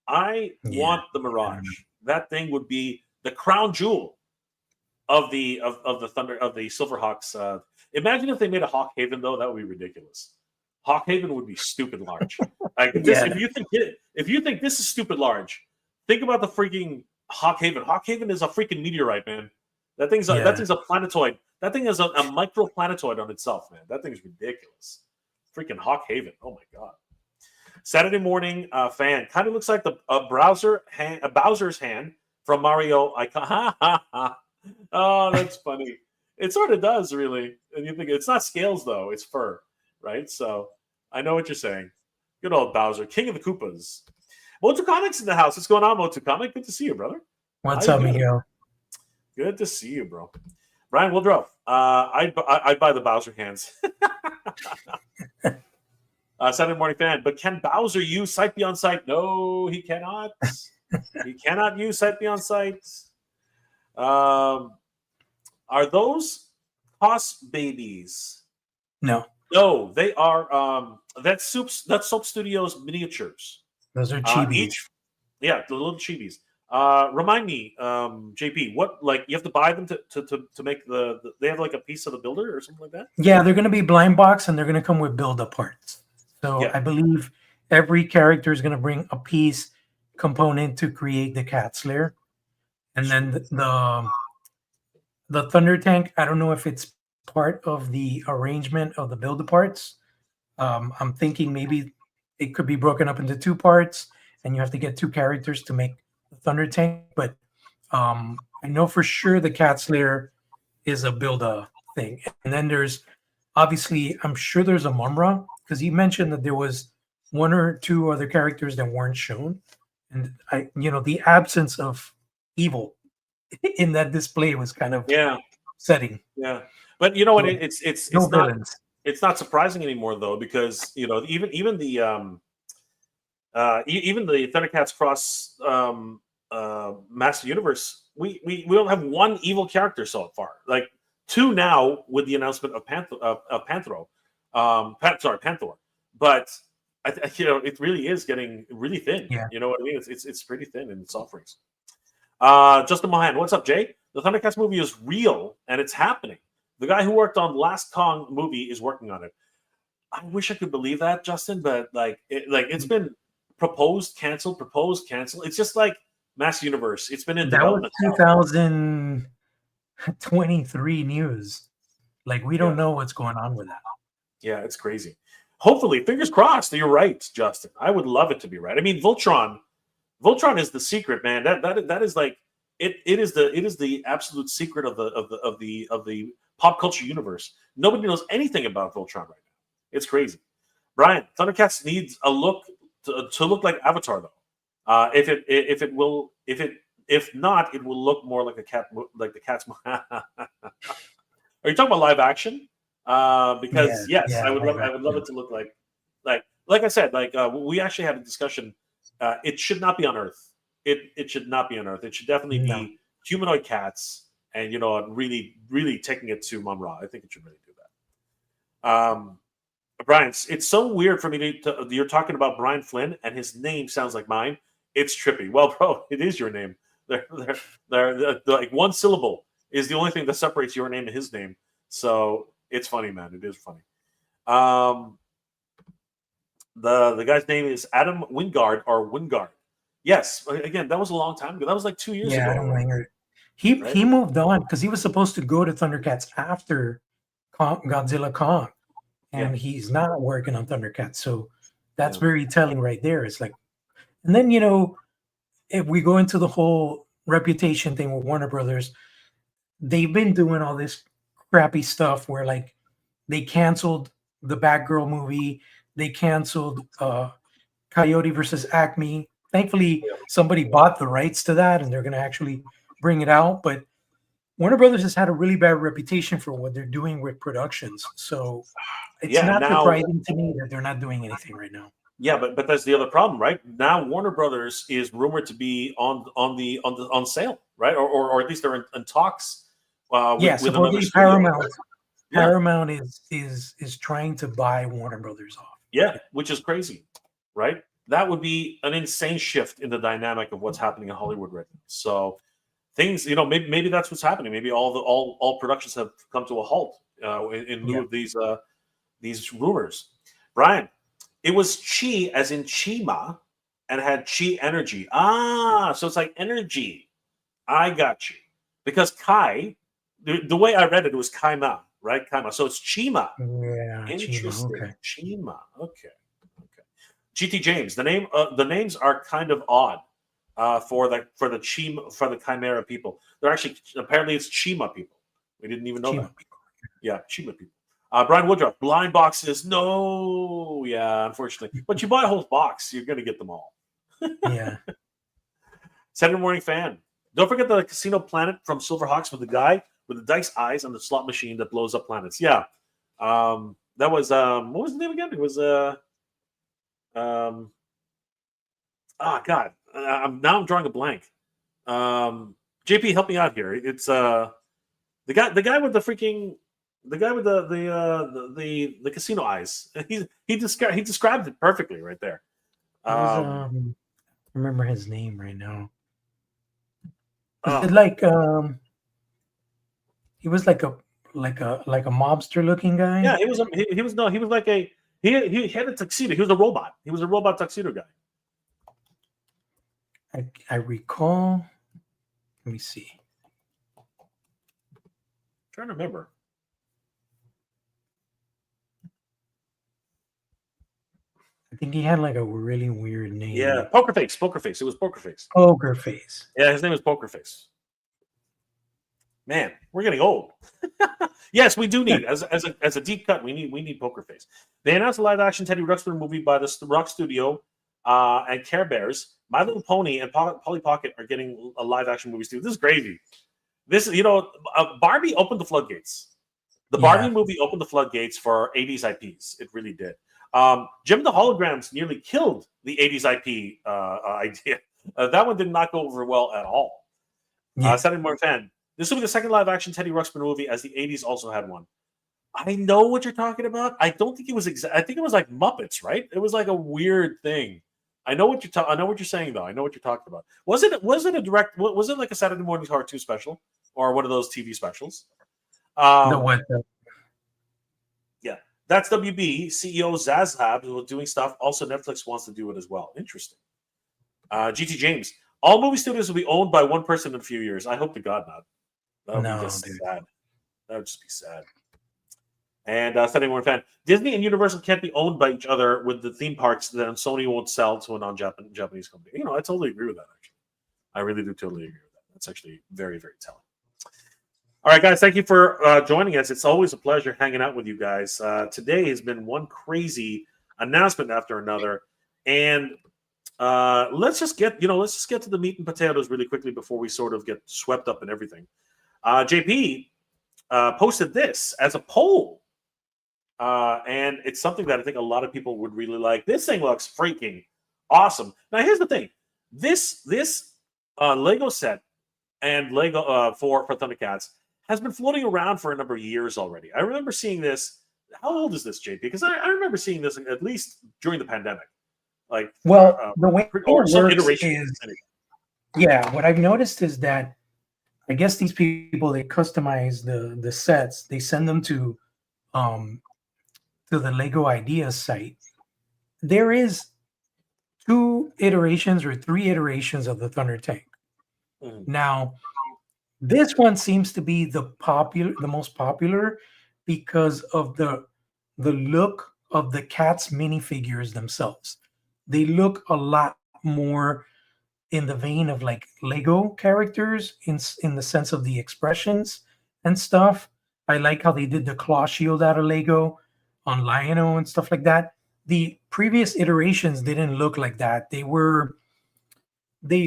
I Yeah. want the I don't know. Mirage. That thing would be the crown jewel of the Silverhawks. Imagine if they made a Hawk Haven though. That would be ridiculous. Hawk Haven would be stupid large. Like this, Yeah. if you think this is stupid large, think about the freaking Hawk Haven. Hawk Haven is a freaking meteorite, man. That Yeah. thing's a planetoid. That thing is a microplanetoid on itself, man. That thing's ridiculous. Freaking Hawk Haven. Oh my god. Saturday morning fan kind of looks like a Bowser's hand from Mario Icon. Oh, that's funny. It sort of does, really. And you think it's not scales though; it's fur, right? So I know what you're saying. Good old Bowser, King of the Koopas. Motu Comic's in the house. What's going on, Motu Comic? Good to see you, brother. How What's you up, doing? Miguel? Good to see you, bro. Brian Woodruff. I'd buy the Bowser hands. Saturday morning fan. But can Bowser use Sight Beyond Sight? No, he cannot. He cannot use Sight Beyond Sight. Are those Cos babies? No, No, they are. That's Soap Studios miniatures. those are chibis. Each, yeah, the little chibis. Remind me, JP, what like you have to buy them to make they have like a piece of the builder or something like that? Yeah, they're going to be blind box and they're going to come with build-up parts. So Yeah. I believe every character is going to bring a piece component to create the cat's lair. And then the Thunder Tank, I don't know if it's part of the arrangement of the build parts. I'm thinking maybe it could be broken up into two parts, and you have to get two characters to make the Thunder Tank. But I know for sure the Cat Slayer is a build a thing, and then there's obviously, I'm sure there's a Mumra because he mentioned that there was one or two other characters that weren't shown, and the absence of evil in that display was kind of Yeah, upsetting. yeah. But you know what? So no It's not villains. surprising anymore though, because even the even the Thundercats cross Master Universe, we don't have one evil character so far. Like two now with the announcement of Panthro, Panthor. But it really is getting really thin. Yeah, You know what I mean? It's pretty thin in its offerings. Justin Mohan, what's up, Jay? The Thundercats movie is real and it's happening. The guy who worked on Last Kong movie is working on it. I wish I could believe that, Justin, but it's been proposed, canceled. It's just like Mass Universe. It's been in that was development now. 2023 news. Like we don't Yeah, know what's going on with that. yeah, it's crazy. Hopefully, fingers crossed that you're right, Justin. I would love it to be right. I mean, Voltron is the secret, man. That is like it is the absolute secret of the pop culture universe. Nobody knows anything about Voltron right now. It's crazy. Brian, Thundercats needs a look to look like Avatar though. If not, it will look more like a cat, like the cat's. Are you talking about live action? Because Yeah, yes, yeah, live I would love action. it to look like I said, we actually had a discussion. It should not be on Earth. It should not be on Earth. It should definitely No, be humanoid cats, and really taking it to Mum Ra. I think it should really do that. Brian, it's so weird for me you're talking about Brian Flynn, and his name sounds like mine. It's trippy. Well, bro, it is your name. They're like one syllable is the only thing that separates your name and his name. So it's funny, man. It is funny. Um, the guy's name is Adam Wingard or Wingard. Yes, again, that was a long time ago. That was like 2 years yeah, I ago don't already, linger. He right? he moved on because he was supposed to go to Thundercats after Godzilla Kong, Yeah, and he's not working on Thundercats. So that's yeah, very telling right there. It's like, and then if we go into the whole reputation thing with Warner Brothers, they've been doing all this crappy stuff where like they canceled the Batgirl movie, they canceled Coyote versus Acme. Thankfully, yeah. somebody bought the rights to that and they're going to actually bring it out. But Warner Brothers has had a really bad reputation for what they're doing with productions. So it's Yeah, not now surprising to me that they're not doing anything right now. yeah, but that's the other problem, right? Now Warner Brothers is rumored to be on sale, right? Or at least they're in talks Yeah, with another supposedly studio, right? Yeah, Paramount is trying to buy Warner Brothers off. yeah, which is crazy, right? That would be an insane shift in the dynamic of what's happening in Hollywood right now. So things, maybe that's what's happening. Maybe all productions have come to a halt in lieu Yeah. of these rumors. Brian, it was chi as in Chima and had chi energy. Ah, so it's like energy. I got you. Because Kai, the way I read it, was Kaima, right? Kaima. So it's Chima. Yeah, Chima. Interesting. Okay. Chima. Okay. Okay. GT James. The names are kind of odd for the Chima for the Chimera people. They're actually apparently it's Chima people. We didn't even know that. Chima. Yeah, Chima people. Brian Woodruff, blind boxes. No, yeah, unfortunately. But you buy a whole box, you're going to get them all. Yeah. Saturday morning fan. Don't forget the Casino Planet from Silverhawks with the guy with the dice eyes on the slot machine that blows up planets. Yeah. That was what was the name again? It was um God. I'm drawing a blank. JP, help me out here. It's the guy with the freaking the guy with the casino eyes. He described it perfectly right there. It was Um, remember his name right now. Was it oh like he was like a mobster looking yeah, guy? he was no, he was like he had a tuxedo. He was a robot. He was a robot tuxedo guy. I recall. Let me see. Trying to remember. I think he had like a really weird Yeah, name. Poker Face. Poker Face. It was Poker Face. Poker Face. Yeah, his name was Poker Face. Man, we're getting old. Yes, we do need as a deep cut. We need Poker Face. They announced a live action Teddy Ruxpin movie by the Rock Studio and Care Bears. My Little Pony and Polly Pocket are getting a live action movie too. This is crazy. This Barbie opened the floodgates. The Barbie movie opened the floodgates for 80s IPs. It really did. Jim the Holograms nearly killed the 80s IP idea. That one did not go over well at all. Saturday Morning Fan. This will be the second live action Teddy Ruxpin movie, as the 80s also had one. I know what you're talking about. I don't think it was I think it was like Muppets, right? It was like a weird thing. I know what I know what you're saying, though. I know what you're talking about. Was it a direct? Was it like a Saturday morning cartoon special or one of those TV specials? Yeah, that's WB CEO Zazhab who is doing stuff. Also, Netflix wants to do it as well. Interesting. GT James. All movie studios will be owned by one person in a few years. I hope to God not. That would be just sad. That would just be sad. And Saturday Morning Fan. Disney and Universal can't be owned by each other with the theme parks that Sony won't sell to a non-Japanese company. I totally agree with that, actually. I really do totally agree with that. That's actually very, very telling. All right, guys, thank you for joining us. It's always a pleasure hanging out with you guys. Today has been one crazy announcement after another. And let's just get to the meat and potatoes really quickly before we sort of get swept up in everything. JP posted this as a poll. And it's something that I think a lot of people would really like. This thing looks freaking awesome. Now, here's the thing. This Lego set and Lego for Thundercats has been floating around for a number of years already. I remember seeing this. How old is this, JP? Because I remember seeing this at least during the pandemic. The way it works is, what I've noticed is that I guess these people, they customize the sets. They send them to the Lego Ideas site. There is 2 iterations or 3 iterations of the Thunder Tank. Now, this one seems to be the most popular because of the look of the Cats minifigures themselves. They look a lot more in the vein of like Lego characters in the sense of the expressions and stuff. I like how they did the claw shield out of Lego on Lion-O and stuff like that. The previous iterations didn't look like that. They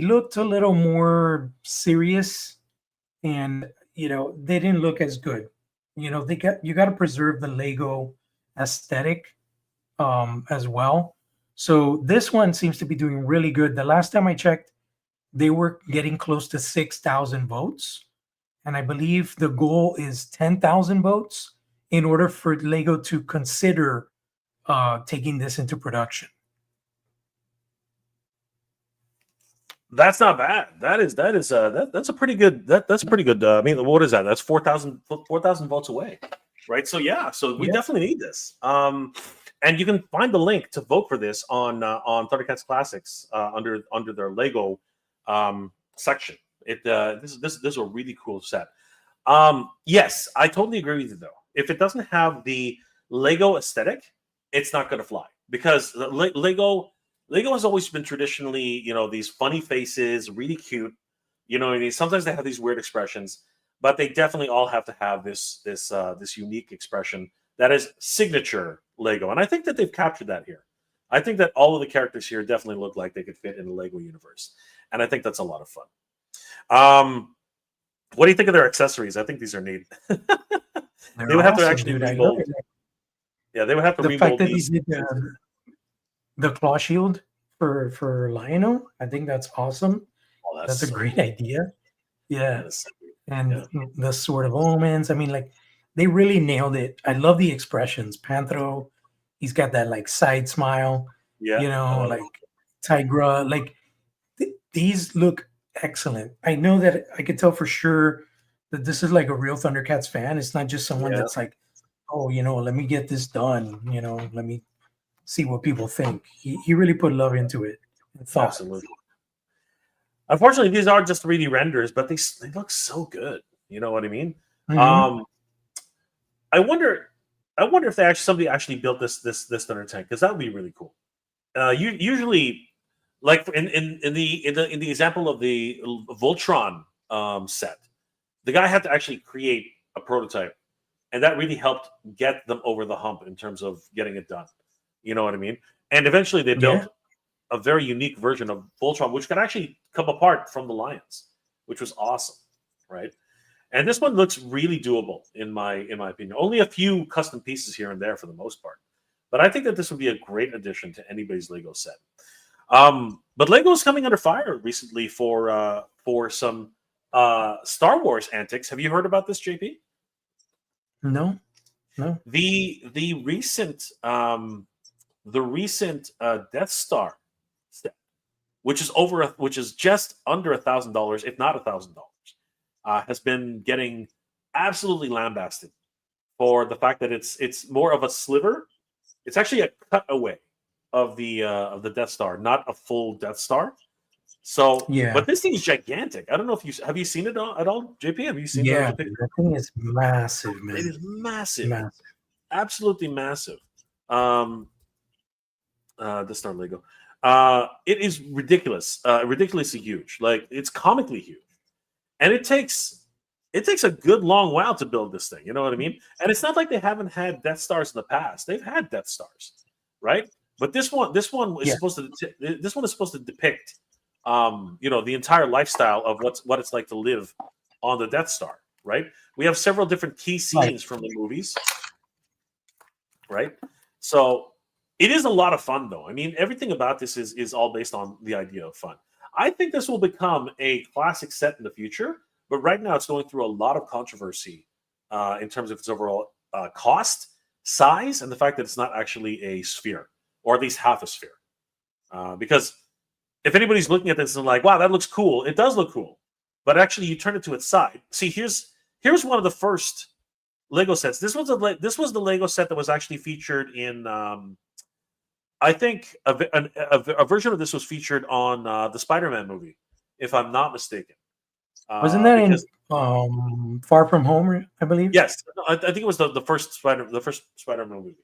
looked a little more serious, and they didn't look as good. You got to preserve the Lego aesthetic as well. So this one seems to be doing really good. The last time I checked, they were getting close to 6,000 votes. And I believe the goal is 10,000 votes in order for Lego to consider taking this into production. That's not bad. That's a pretty good. That's pretty good. I mean, what is that? That's 4,000 votes away, right? So we definitely need this. And you can find the link to vote for this on Thundercats Classics under their Lego section. This is a really cool set. Yes, I totally agree with you though. If it doesn't have the Lego aesthetic, it's not going to fly, because Lego has always been traditionally, these funny faces, really cute. Sometimes they have these weird expressions, but they definitely all have to have this unique expression that is signature Lego. And I think that they've captured that here. I think that all of the characters here definitely look like they could fit in the Lego universe. And I think that's a lot of fun. What do you think of their accessories? I think these are neat. They would have to actually remold. Yeah, they would have to remold these. The claw shield for Lion-O, I think that's awesome. Oh, that's a great idea. Yeah. And the Sword of Omens. I mean, like, they really nailed it. I love the expressions. Panthro, he's got that like side smile. Yeah. Like Tigra. Like these look excellent. I know that I could tell for sure that this is like a real Thundercats fan. It's not just someone that's like, oh, let me get this done. Let me see what people think. He really put love into it. Absolutely. Unfortunately, these are just 3D renders, but they look so good. You know what I mean? Mm-hmm. I wonder if somebody actually built this Thunder Tank, because that would be really cool. Usually, like in the example of the Voltron set, the guy had to actually create a prototype and that really helped get them over the hump in terms of getting it done. You know what I mean? And eventually, they Yeah. built a very unique version of Voltron, which could actually come apart from the Lions, which was awesome, right? And this one looks really doable in my opinion. Only a few custom pieces here and there for the most part, but I think that this would be a great addition to anybody's Lego set. But Lego is coming under fire recently for some Star Wars antics. Have you heard about this, JP? No. No. The recent Death Star set, which is just under $1,000, if not $1,000, has been getting absolutely lambasted for the fact that it's more of a sliver. It's actually a cutaway of the Death Star, not a full Death Star. So, Yeah. but this thing is gigantic. I don't know if you seen it at all, JP. Have you seen Yeah. the picture? That thing is massive, It man. is massive, Massive. absolutely massive. The Star Lego. It is ridiculous, ridiculously huge. Like, it's comically huge, and it takes a good long while to build this thing. You know what I mean? And it's not like they haven't had Death Stars in the past. They've had Death Stars, right? But this one is Yeah. supposed to depict, the entire lifestyle of what it's like to live on the Death Star, right? We have several different key scenes from the movies, right? So it is a lot of fun, though. I mean, everything about this is all based on the idea of fun. I think this will become a classic set in the future, but right now it's going through a lot of controversy in terms of its overall cost, size, and the fact that it's not actually a sphere, or at least half a sphere. Because if anybody's looking at this and like, wow, that looks cool, it does look cool. But actually, you turn it to its side. See, here's one of the first Lego sets. This was the Lego set that was actually featured in. I think a version of this was featured on the Spider-Man movie, if I'm not mistaken. Wasn't that Because in Far From Home, I believe? yes, I think it was the first Spider-Man movie.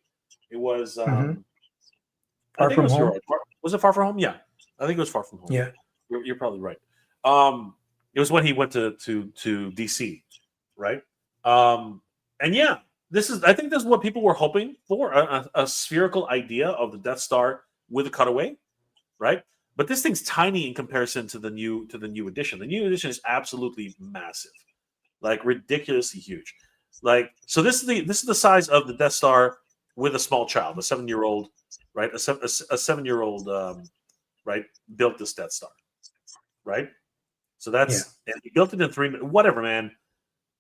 It was. Mhm. I Far think it From was Home. Hero. Was it Far From Home? Yeah, I think it was Far From Home. Yeah. You're probably right. It was when he went to DC, right? And yeah, I think this is what people were hoping for, a spherical idea of the Death Star with a cutaway, right? But this thing's tiny in comparison to the new edition. The new edition is absolutely massive, like ridiculously huge. Like, so this is the size of the Death Star with a small child, a 7-year-old, right? A 7-year-old, right, built this Death Star, right? So and he built it in 3 minutes. Whatever, man.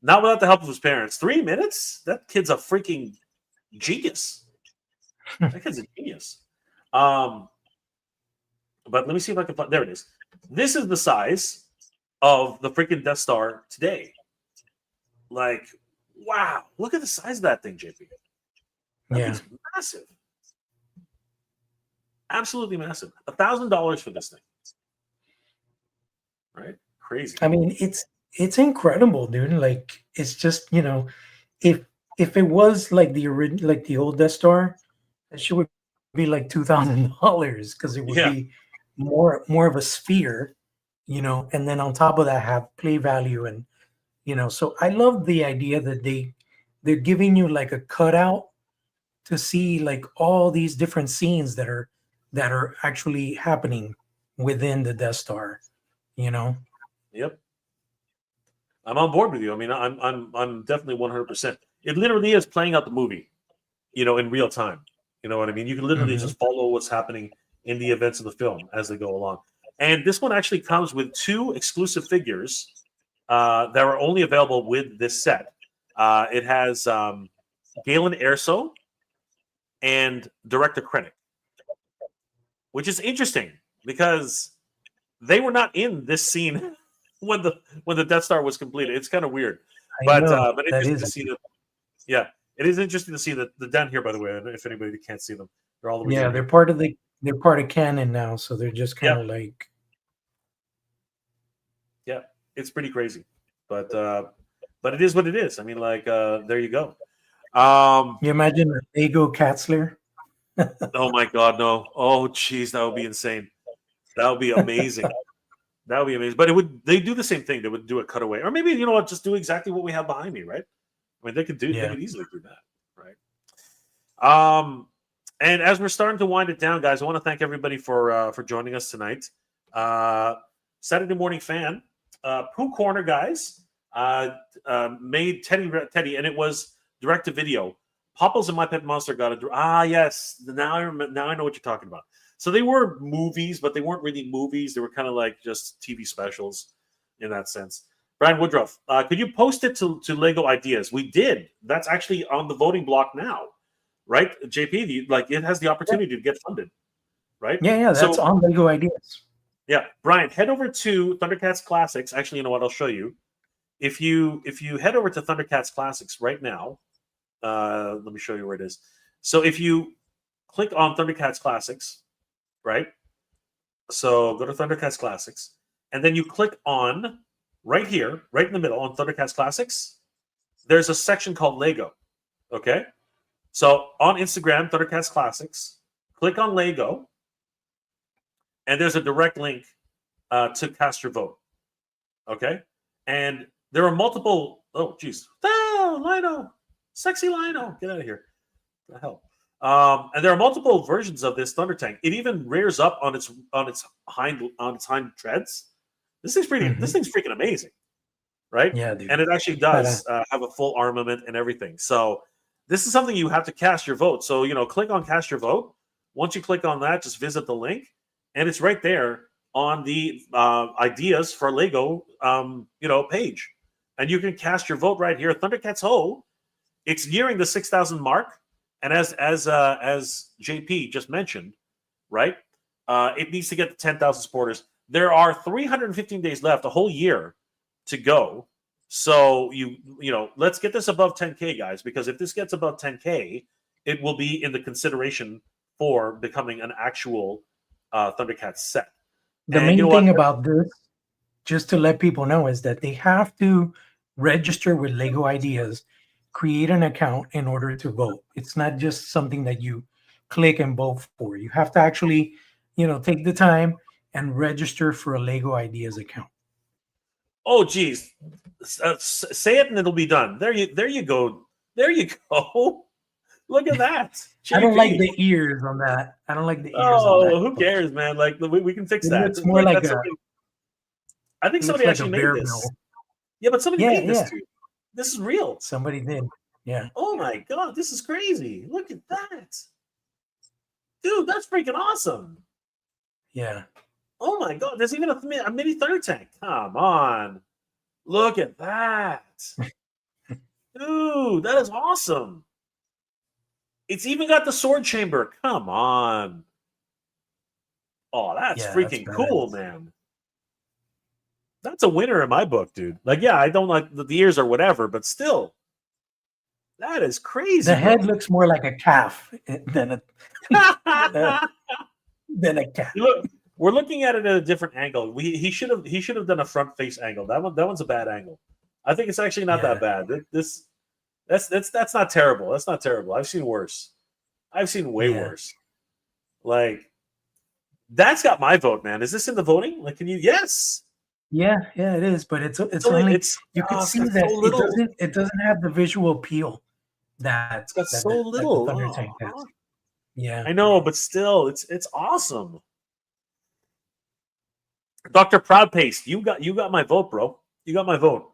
Not without the help of his parents. 3 minutes? That kid's a freaking genius. That kid's a genius. But let me see if I can find. There it is. This is the size of the freaking Death Star today. Like, wow! Look at the size of that thing, JP. That thing's massive. Absolutely massive. $1,000 for this thing. Right? Crazy. I mean, it's incredible, dude. Like, it's just, if it was like the old Death Star, that shit would be like $2,000 because it would be more of a sphere, and then on top of that have play value, and so I love the idea that they're giving you like a cutout to see like all these different scenes that are actually happening within the Death Star, Yep. I'm on board with you. I mean, I'm definitely 100%. It literally is playing out the movie, in real time. You know what I mean? You can literally just follow what's happening in the events of the film as they go along. And this one actually comes with 2 exclusive figures that are only available with this set. It has Galen Erso and Director Krennic, which is interesting because they were not in this scene when the Death Star was completed. It's kind of weird, but interesting to see them. Yeah, it is interesting to see that they're down here. By the way, if anybody can't see them, they're all the way. Yeah, down they're here. part of canon now, so they're just kind of like. Yeah, it's pretty crazy, but it is what it is. I mean, like, there you go. You imagine a Lego Katzler? Oh my God, no! Oh, jeez, that would be insane. That would be amazing. That would be amazing. But they do the same thing. They would do a cutaway, or maybe just do exactly what we have behind me, right? I mean, they could Yeah. easily do that, right? And as we're starting to wind it down, guys, I want to thank everybody for joining us tonight. Saturday Morning Fan, Pooh Corner, guys, made Teddy, and it was direct to video. Popples and My Pet Monster got a yes. Now I remember. Now I know what you're talking about. So they were movies, but they weren't really movies. They were kind of like just TV specials in that sense. Brian Woodruff, could you post it to Lego Ideas? We did. That's actually on the voting block now, right? JP, like it has the opportunity to get funded, right? Yeah, that's So, on Lego Ideas. yeah, Brian, head over to Thundercats Classics. Actually, you know what? I'll show you. If you head over to Thundercats Classics right now, let me show you where it is. So if you click on Thundercats Classics, right? So go to Thundercats Classics, and then you click on right here, right in the middle on Thundercats Classics. There's a section called Lego. Okay, so on Instagram, Thundercats Classics, click on Lego, and there's a direct link to cast your vote. Okay, and there are multiple. Oh, geez, Lino, sexy Lino, get out of here! What the hell? And there are multiple versions of this Thunder Tank. It even rears up on its hind treads. This thing's This thing's freaking amazing, right? Yeah, dude. And it actually does have a full armament and everything. So this is something you have to cast your vote. So click on cast your vote. Once you click on that, just visit the link, and it's right there on the ideas for Lego page, and you can cast your vote right here. Thundercats Ho! It's nearing the 6,000 mark. And as JP just mentioned, right, it needs to get to 10,000 supporters. There are 315 days left, a whole year to go. So let's get this above 10K, guys, because if this gets above 10K, it will be in the consideration for becoming an actual Thundercats set. The main thing about this, just to let people know, is that they have to register with Lego Ideas, create an account in order to vote. It's not just something that you click and vote for. You have to actually, take the time and register for a Lego Ideas account. Oh, geez. Say it and it'll be done. There you go. There you go. Look at that. I don't like the ears on that. I don't like the ears on that. Oh, who cares, man? Like we can fix that. It's more like I think somebody actually made this. Bill. Yeah, but somebody made this too. This is real. Somebody did. Yeah. Oh my god, this is crazy. Look at that. Dude, that's freaking awesome. Yeah. Oh my god, there's even a mini Thunder Tank. Come on. Look at that. Dude, that is awesome. It's even got the sword chamber. Come on. Oh, that's freaking cool, man. That's a winner in my book, dude. Like, yeah, I don't like the ears or whatever, but still. That is crazy. The head looks more like a calf than a cat. Look, we're looking at it at a different angle. He should have done a front face angle. That one's a bad angle. I think it's actually not that bad. That's not terrible. That's not terrible. I've seen worse. I've seen way worse. Like, that's got my vote, man. Is this in the voting? Like, can you? Yes. Yeah, it is. But it's only you can see that it doesn't have the visual appeal that it's got so little. That the Thunder Tank has. Yeah, I know, but still, it's awesome. Dr. Proudpaste, you got my vote, bro. You got my vote.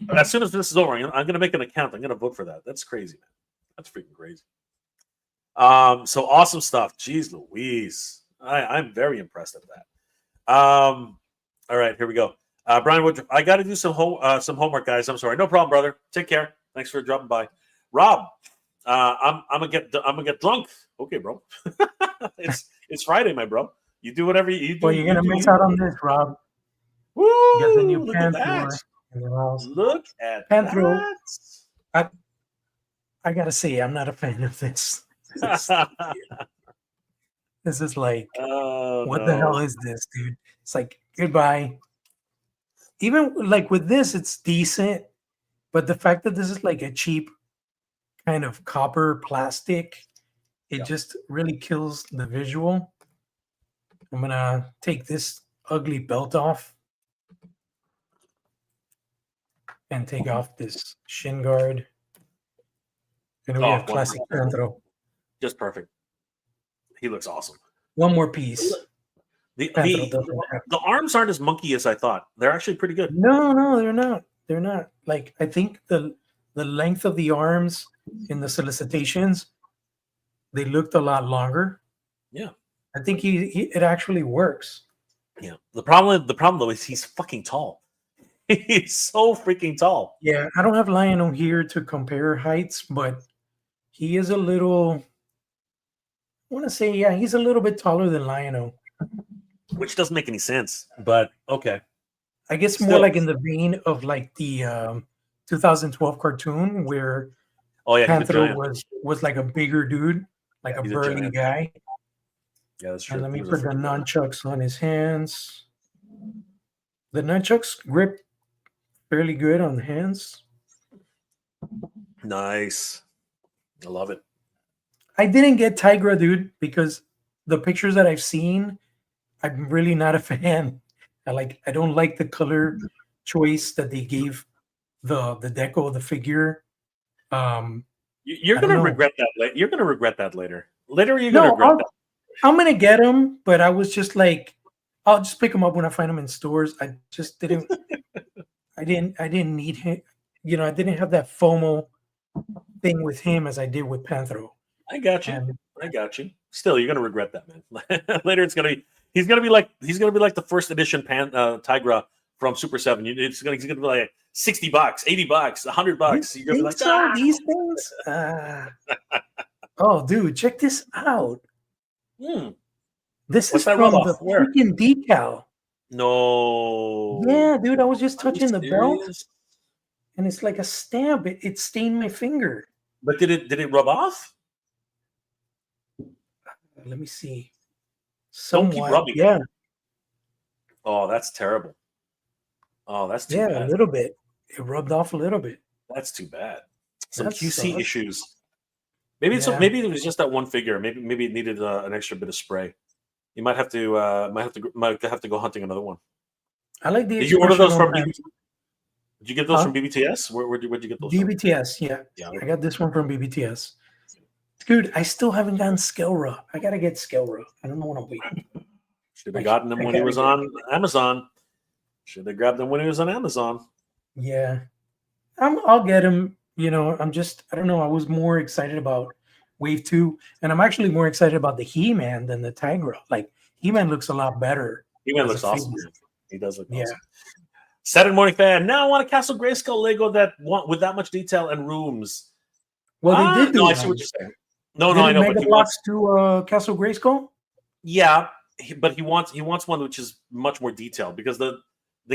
As soon as this is over, I'm going to make an account. I'm going to vote for that. That's crazy, man. That's freaking crazy. So awesome stuff. Jeez Louise. I'm very impressed at that. All right, here we go. Brian Woodruff, I got to do some homework, guys. I'm sorry. No problem, brother. Take care. Thanks for dropping by. Rob, I'm gonna get drunk. Okay, bro. It's Friday, my bro. You do whatever you do. Well, you're gonna miss out on this, Rob. Woo! You got the new Look pan at thrower that. in the house. Look at pan that. thrower. I gotta say, I'm not a fan of this. This is like, what the hell is this, dude? It's like, goodbye. Even like with this, it's decent, but the fact that this is like a cheap kind of copper plastic, it just really kills the visual. I'm gonna take this ugly belt off. and take off this shin guard. And we Oh, have classic Panthro. just perfect. He looks awesome. One more piece. The arms aren't as monkey as I thought. They're actually pretty good. No, they're not. They're not. Like, I think the length of the arms in the solicitations, they looked a lot longer. Yeah. I think it actually works. Yeah. The problem though is he's fucking tall. He's so freaking tall. Yeah, I don't have Lion-O here to compare heights, but he is a little, I want to say, yeah, he's a little bit taller than Lion-O. Which doesn't make any sense, but okay. I guess more like in the vein of like the 2012 cartoon where Panther was like a bigger dude, like he's a burly guy. Yeah, that's true. And let me put the nunchucks on his hands. The nunchucks grip fairly good on the hands. Nice. I love it. I didn't get Tigra, dude, because the pictures that I've seen, I'm really not a fan. I don't like the color choice that they gave the deco of the figure. You're gonna regret that later. You're gonna regret that later. Later, you're gonna regret that. I'm gonna get them, but I was just like, I'll just pick them up when I find them in stores. I just didn't. I didn't need him. You know, I didn't have that FOMO thing with him as I did with Panthro. I got you. I got you. Still, you're gonna regret that, man. Later, he's gonna be like the first edition Tigra from Super 7. He's gonna be like $60, $80, $100. You're gonna be like, these things. Oh, dude, check this out. This is from the freaking decal. No. Yeah, dude, I was just touching the belt, and it's like a stamp. It stained my finger. But did it rub off? Let me see. Don't keep rubbing. Yeah. Oh, that's terrible. Oh, that's too bad. Yeah, a little bit. It rubbed off a little bit. That's too bad. Some QC issues. Maybe it was just that one figure. Maybe it needed an extra bit of spray. You might have to go hunting another one. I like the. Did you order those from? Did you get those from BBTS? Where'd you get those? BBTS, from? Yeah. I got this one from BBTS. Dude, I still haven't gotten Skelra. I gotta get Skelra. I don't know when I'm waiting. Should have gotten him when he was on Amazon. Should have grabbed him when he was on Amazon. Yeah, I'll get him. You know, I don't know. I was more excited about Wave 2, and I'm actually more excited about the He-Man than the Tigra. Like, He-Man looks a lot better. He-Man looks awesome. He does look awesome. Saturday Morning Fan. Now I want a Castle Grayskull Lego with that much detail and rooms. Well, they did do. No, I see what you're saying. No, I know. But he wants to Castle Grayskull. Yeah, but he wants one which is much more detailed because the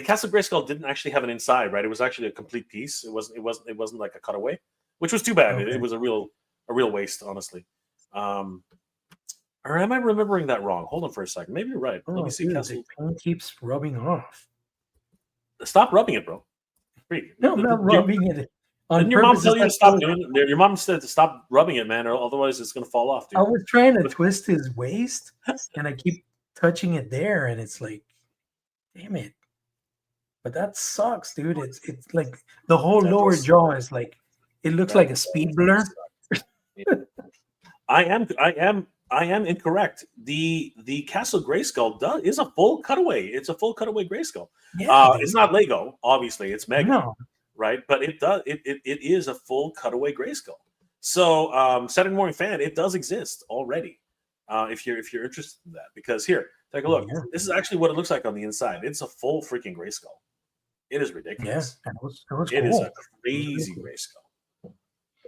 Castle Grayskull didn't actually have an inside, right? It was actually a complete piece. It wasn't like a cutaway, which was too bad. Okay. It was a real waste, honestly. Or am I remembering that wrong? Hold on for a second. Maybe you're right. Let me see. Dude, the paint keeps rubbing off. Stop rubbing it, bro. No, I'm not rubbing it. Didn't your mom tell you to stop doing it? Your mom said to stop rubbing it, man, or otherwise it's going to fall off, dude. I was trying to twist his waist, and I keep touching it there, and it's like, damn it. But that sucks, dude. It's like the whole lower jaw is like, it looks like a speed blur. I am incorrect. The Castle Grayskull is a full cutaway. It's a full cutaway Grayskull. Yeah, it's not Lego, obviously. It's Mega. No. Right, but it is a full cutaway Grayskull. So, Saturday Morning Fan, it does exist already. If you're interested in that, because here, take a look. Yeah. This is actually what it looks like on the inside. It's a full freaking Grayskull. It is ridiculous. Yeah, it was cool. It is a crazy Grayskull.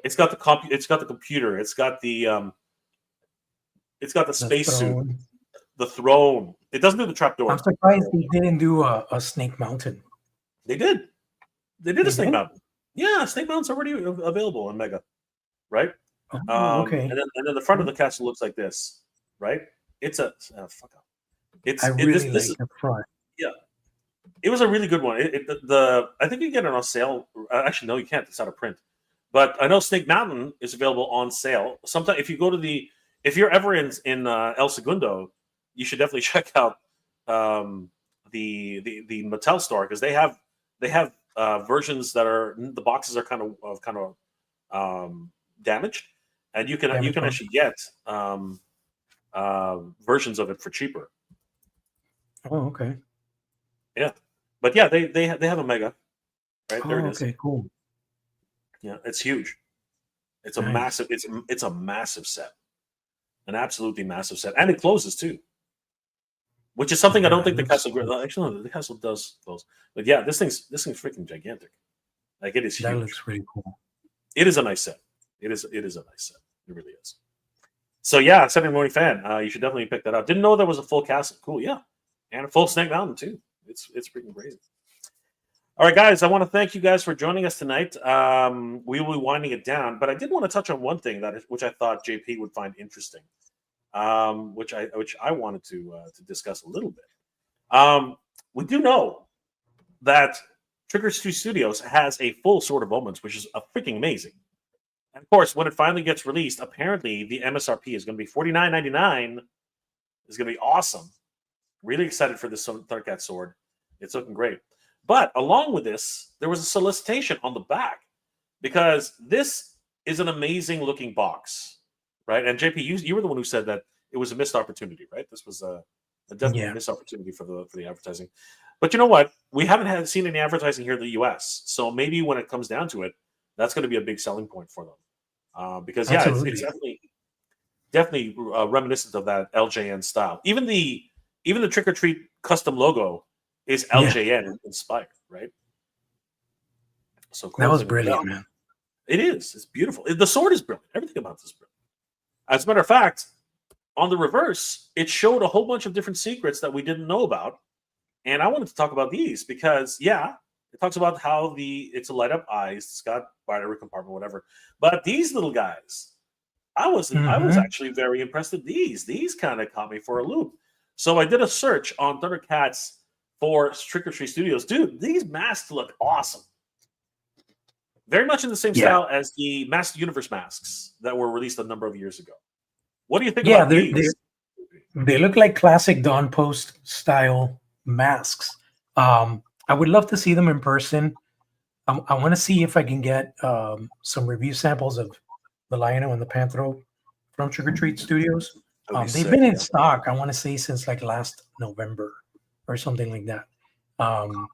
It's got the It's got the computer. It's got the spacesuit. The throne. It doesn't do the trapdoor. I'm surprised they didn't do a Snake Mountain. They did. They did a Snake Mountain. Yeah, Snake Mountain's already available in Mega, right? Okay. And then the front of the castle looks like this, right? It's a fuck up. I really like the front. Yeah, it was a really good one. I think you can get it on sale. Actually, no, you can't. It's out of print. But I know Snake Mountain is available on sale. Sometimes if you go to if you're ever in El Segundo, you should definitely check out the Mattel store because they have versions that are the boxes are kind of damaged, and you can Damage one. actually get versions of it for cheaper. Oh, okay. Yeah, but yeah, they have a mega right there. Oh, It is. okay, cool. Yeah, it's huge. It's a Nice. massive. It's a massive set, an absolutely massive set, and it closes too, which is something I don't Yeah, it think the looks castle. cool. Actually, no, the castle does close, but yeah, this thing's freaking gigantic. Like it is That huge. looks really cool. It is a nice set. It is a nice set. It really is. So yeah, Saturday Morning Fan, you should definitely pick that up. Didn't know there was a full castle. Cool, yeah, and a full Snake Mountain too. It's freaking crazy. All right, guys, I want to thank you guys for joining us tonight. We will be winding it down, but I did want to touch on one thing which I thought JP would find interesting, which I wanted to discuss a little bit. We do know that Trigger Studios has a full Sword of Omens, which is a freaking amazing. And of course, when it finally gets released, apparently the MSRP is going to be $49.99. It's going to be awesome. Really excited for this Thundercat sword. It's looking great. But along with this, there was a solicitation on the back because this is an amazing looking box, right? And JP, you were the one who said that it was a missed opportunity, right? This was a definitely Yeah, missed opportunity for the advertising. But you know what? We haven't seen any advertising here in the US, so maybe when it comes down to it, that's going to be a big selling point for them. Because yeah, it's absolutely. definitely reminiscent of that LJN style. Even the Trick or Treat custom logo is Yeah, LJN inspired, right? So that was closing it brilliant, down. man. It is. It's beautiful. The sword is brilliant. Everything about this is brilliant. As a matter of fact, on the reverse, it showed a whole bunch of different secrets that we didn't know about. And I wanted to talk about these because, yeah, it talks about how it's a light up eyes. It's got battery compartment, whatever. But these little guys, I was Hmm. actually very impressed with these. These kind of caught me for a loop. So I did a search on Thundercats for Trick or Treat Studios. Dude, these masks look awesome. Very much in the same Yeah, style as the Master Universe masks that were released a number of years ago. What do you think yeah. about They these? they look like classic Dawn Post style masks. I would love to see them in person. I want to see if I can get some review samples of the Lionel and the Panthro from Trick or Treat Studios. That would be They've sick. been in Yeah. stock, I want to say, since like last November or something like that. Um,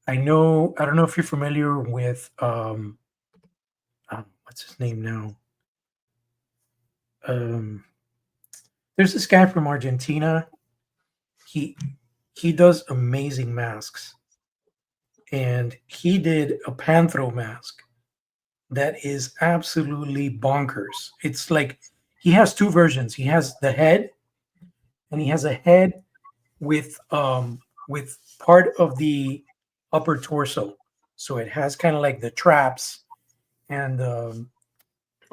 I don't know if you're familiar with, what's his name now? Um, there's this guy from Argentina. He he does amazing masks, and he did a Panthro mask that is absolutely bonkers. It's like he has two versions. He has the head, and he has a head with part of the upper torso. So it has kind of like the traps and Oh,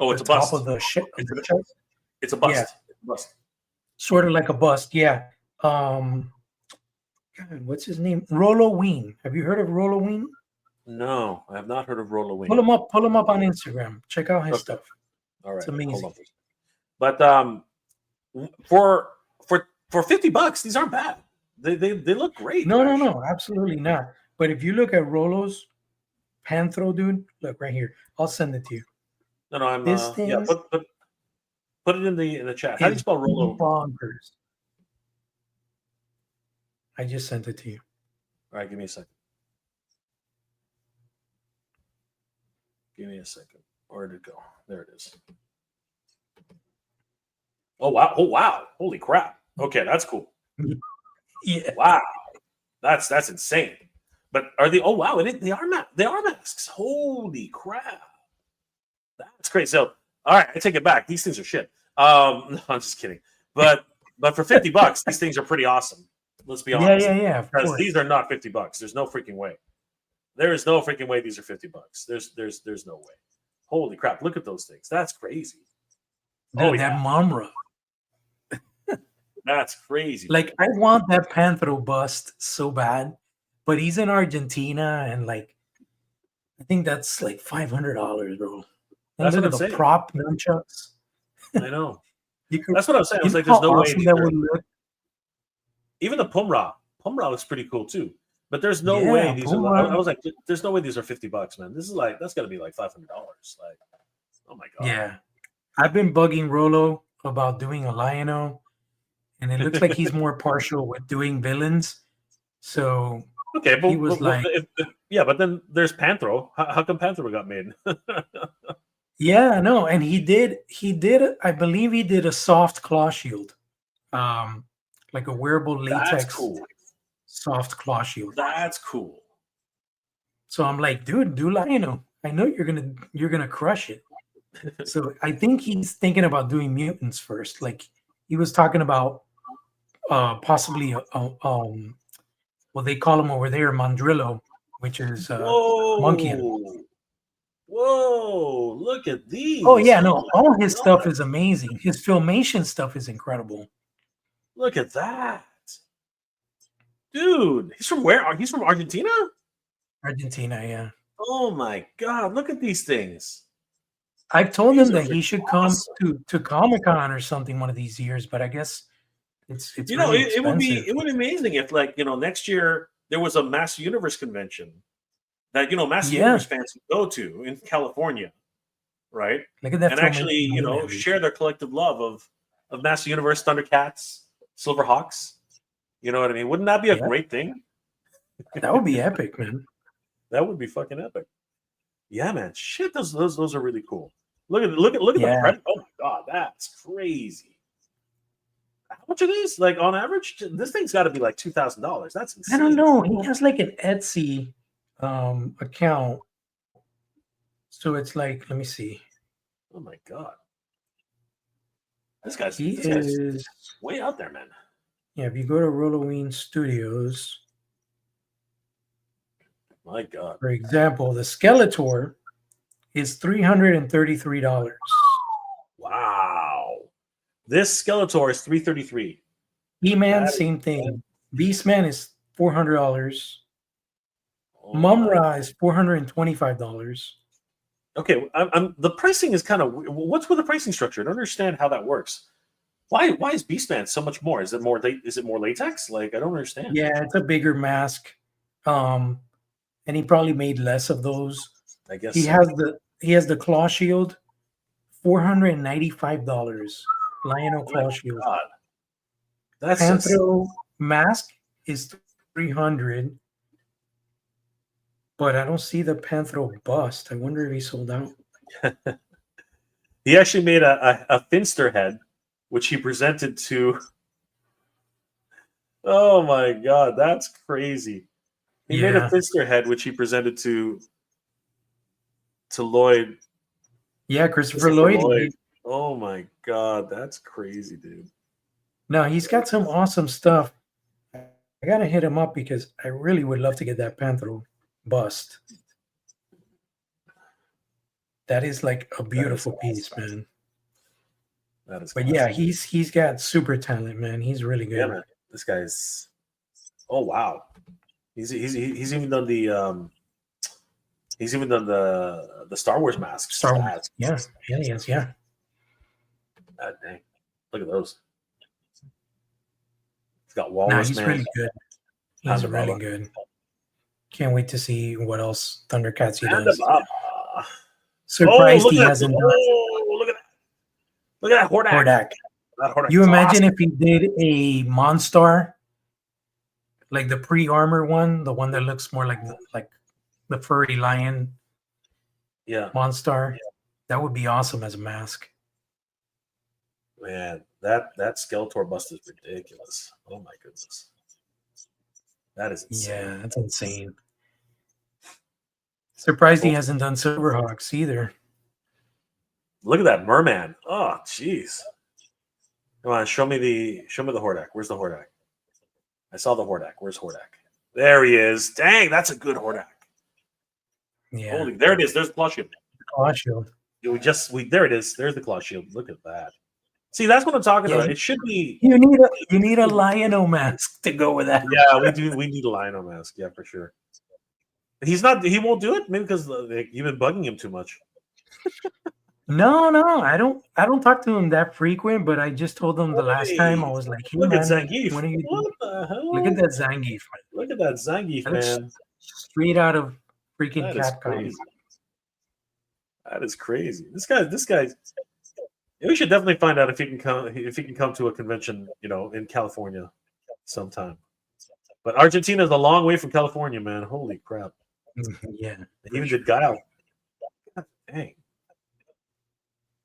the it's a top of bust. the ship of It's the a, chest. it's a Yeah, bust. It's a bust. sort of like a bust. Yeah. Um, God, what's his name? Rolo Ween. Have you heard of Rolo Ween? No, I have not heard of Roll Pull Wing. him up. Pull him up on Instagram. Check out his Okay. stuff. All It's right. Hold amazing. on. But for $50, these aren't bad. They look great, No, no, actually. no, absolutely not. But if you look at Rolo's Panthro, dude, look right here. I'll send it to you. No, I'm This yeah. thing Put it in the chat. How do you is spell Rolo? bonkers. I just sent it to you. All right, give me a second. Give me a second. Where did it go? There it is. Oh wow! Oh wow! Holy crap! Okay, that's cool. Yeah. Wow, that's insane. But are they? Oh wow! They are masks. Holy crap! That's great. So all right, I take it back. These things are shit. No, I'm just kidding. But for $50, these things are pretty awesome. Let's be Yeah, honest. yeah, yeah, of Because course. these are not $50. There's no freaking way. There is no freaking way these are $50. There's no way. Holy crap! Look at those things. That's crazy. Oh Dude, that yeah, Mamra. that's crazy. Like, I want that Panthro bust so bad, but he's in Argentina, and like, I think that's like $500, bro. And That's look what at I'm the saying. prop nunchucks. I know. You could, That's what I was saying. I you was know like, how there's no way awesome these that are. would look. Even the Pumra looks pretty cool too. But there's no way Yeah, these are. I Puma. was like, there's no way these are $50, man. This is like that's got to be like $500. Like, oh my Yeah, I've been bugging Rolo about doing a Lion-O, and it looks like god. he's more partial with doing villains. So Okay, he was like, yeah, but then there's Panthro. How come Panthro got made? "Yeah, no," and he did. I believe he did a soft claw shield, um, like a wearable That's latex cool. soft claw shield. That's cool. So I'm like, dude, do Lion-O. I know you're gonna crush it. So I think he's thinking about doing mutants first. Like he was talking about possibly what they call him over there, Mandrillo, which is monkey. Whoa, whoa! Look at Oh these. yeah, Oh no, my all his stuff god! is amazing. His filmation stuff is incredible. Look at that, dude. He's from where? He's from Argentina. Argentina, yeah. Oh my god! Look at these things. I've told These him are that he freaking should come awesome. to Comic Con or something one of these years, but I guess it's really It would be expensive. amazing if like next year there was a Master Universe convention that Master Yeah, Universe fans could go to in California, right? look at that And filmation actually, movie. share their collective love of Master Universe, Thundercats, Silverhawks. You know what I mean? Wouldn't that be a Yeah, great thing? that would be epic, man. That would be fucking epic. Yeah, man. Shit, those are really cool. Look at the Yeah, Predator. Oh my god, that's crazy. How much are these? Like on average, this thing's got to be like $2,000. That's I don't insane. know. He has like an Etsy account, so it's like, let me see. Oh my god, He this guy's is, way out there, man. yeah. If you go to Rolloween Studios, My god. for example, the Skeletor is $333. Wow. This Skeletor is 333. He-Man, That is same thing. Beastman is $400. oh my. Mumra is $425. Okay, the pricing is kind of what's with the pricing structure? I don't understand how that works. Why is Beastman so much more? Is it more latex? Like I don't understand. Yeah, it's a bigger mask. Um, and he probably made less of those. I guess He so. has the claw shield, $495. Lion-O Oh my claw shield. god. That's just Panthro mask is 300, but I don't see the Panthro bust. I wonder if he sold out. he actually made a Finster head, which he presented to. Oh my god, that's crazy. He made a Yeah, Finster head, which he presented to Lloyd. yeah, Christopher Christopher Lloyd. Lloyd. Oh my god, that's crazy, dude. No, he's got some awesome stuff. I gotta hit him up because I really would love to get that Panthro bust. That is like a That is beautiful awesome. piece, man. That is But awesome. yeah, he's got super talent, man. He's really Yeah, good. man. This guy's. Oh wow. He's even done the the Star Wars masks. Star Wars. That's Yeah, aliens, yeah. God dang. Look at those. He's got No, Walrus he's Man. really good. He's Panda really Baba. good. Can't wait to see what else Thundercats he Panda does. Baba. Surprised look he at that. hasn't done Oh, look at that. Look at that Hordak. Hordak. That Hordak You is imagine awesome. if he did a Monstar, like the pre-armor one, the one that looks more like the furry lion Yeah, Monstar. That would be awesome as a mask. man. That Skeletor bust is ridiculous. Oh my goodness. That is insane. Yeah, that's insane. Surprised he hasn't done Silverhawks either. Look at that merman. Oh, jeez. Come on, show me the Hordak. Where's the Hordak? I saw the Hordak. Where's Hordak? There he is. Dang, that's a good Hordak. Yeah. Holy, there it is. There's the claw shield. Claw shield. There it is. There's the claw shield. Look at that. See, that's what I'm talking about. It should be. You need a Lion-O mask to go with that. Yeah, we do. We need a Lion-O mask. Yeah, for sure. He's not. He won't do it. Maybe because you've been bugging him too much. No, I don't talk to him that frequent, but I just told him the last time I Hey, was like, "Hey look at man, Zangief. when are you What the look at hell? that Zangief, man. Look at that Zangief, That looks man. straight out of freaking That is Capcom." crazy. That is crazy. This guy. We should definitely find out if he can come to a convention, in California sometime. But Argentina is a long way from California, man. Holy crap! Yeah, He for even sure. did Guile. God dang.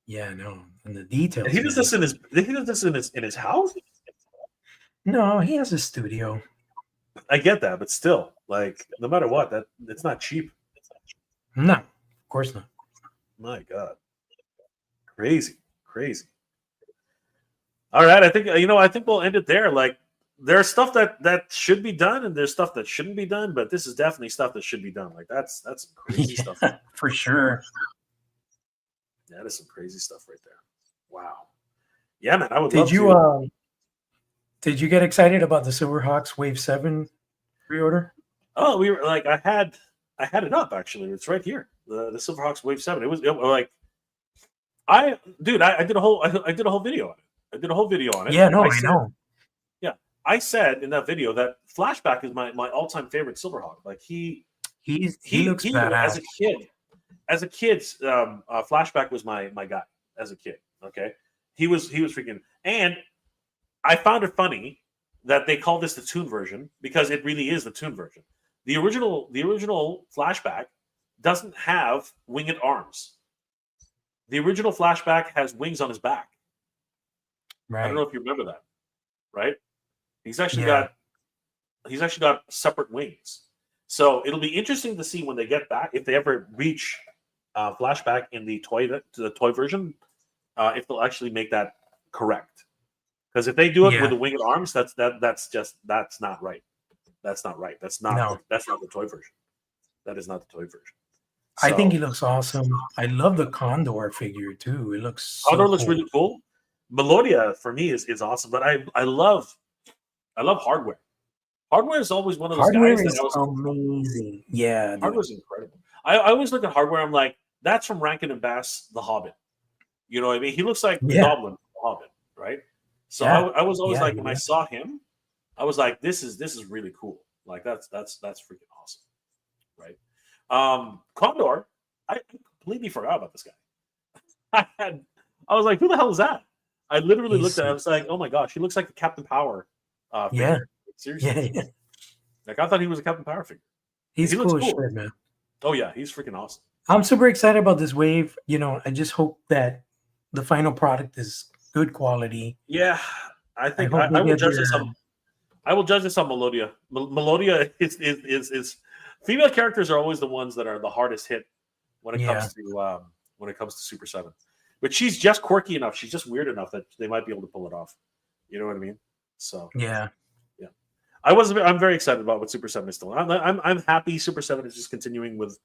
Yeah, no, and the And details, man. he does this in his house. No, he has a studio. I get that, but still, like, no matter what, that it's not cheap. No, of course not. My God, crazy, crazy. All right, I think I think we'll end it there. Like, there's stuff that should be done, and there's stuff that shouldn't be done, but this is definitely stuff that should be done. Like, that's some crazy stuff. Yeah, for sure. That is some crazy stuff right there. Wow. Yeah, man, I would Did love you to. did you get excited about the Silverhawks Wave 7 pre-order? Oh, we were like, I had it up actually. It's right here. The Silverhawks Wave 7. Like I did a whole I did a whole video on it. I did a whole video on it. Yeah, no, I I said, know. yeah, I said in that video that Flashback is my all-time favorite Silverhawk. Like He looks he badass. as a kid, Flashback was my guy as a kid. Okay, he was freaking, and I found it funny that they call this the tune version because it really is the tune version. The original Flashback doesn't have winged arms. The original Flashback has wings on his back. I don't know Right. if you remember that, right? He's actually Yeah. got he's actually got separate wings. So it'll be interesting to see when they get back if they ever reach Flashback in the toy version, if they'll actually make that correct. Because if they do it with Yeah. the winged arms, that's not right. That's not right. No. That's not the toy version. That is not the toy version. I think he So looks awesome. I love the Condor figure too. It looks Condor so looks cool. really cool. Melodia for me is awesome, but I love hardware. Hardware is always one of those Hardware guys that is I was amazing. Yeah, dude. hardware's incredible. I always look at hardware. I'm like, that's from Rankin and Bass, The Hobbit. You know what I mean? He looks like the Yeah. Goblin, from The Hobbit, right? So Yeah. I was always Yeah. like, when I saw him, I was like, this is really cool. Like that's freaking awesome, right? Condor, I completely forgot about this guy. I was like, who the hell is that? I literally looked He's at it. I was like, oh my gosh, he looks like the Captain Power yeah. figure. Seriously. Yeah. Yeah. Like, I thought he was a Captain Power figure. He's He looks cool as cool. shit, man. Oh yeah, he's freaking awesome. I'm super excited about this wave. I just hope that the final product is good quality. Yeah, I I think hope I they will get judge this their on I will judge this on Melodia. Melodia is female characters are always the ones that are the hardest hit when it yeah. comes to Super Seven. But she's just quirky enough. She's just weird enough that they might be able to pull it off. You know what I mean? So Yeah. yeah, I'm very excited about what Super Seven is still. I'm happy Super Seven is just continuing with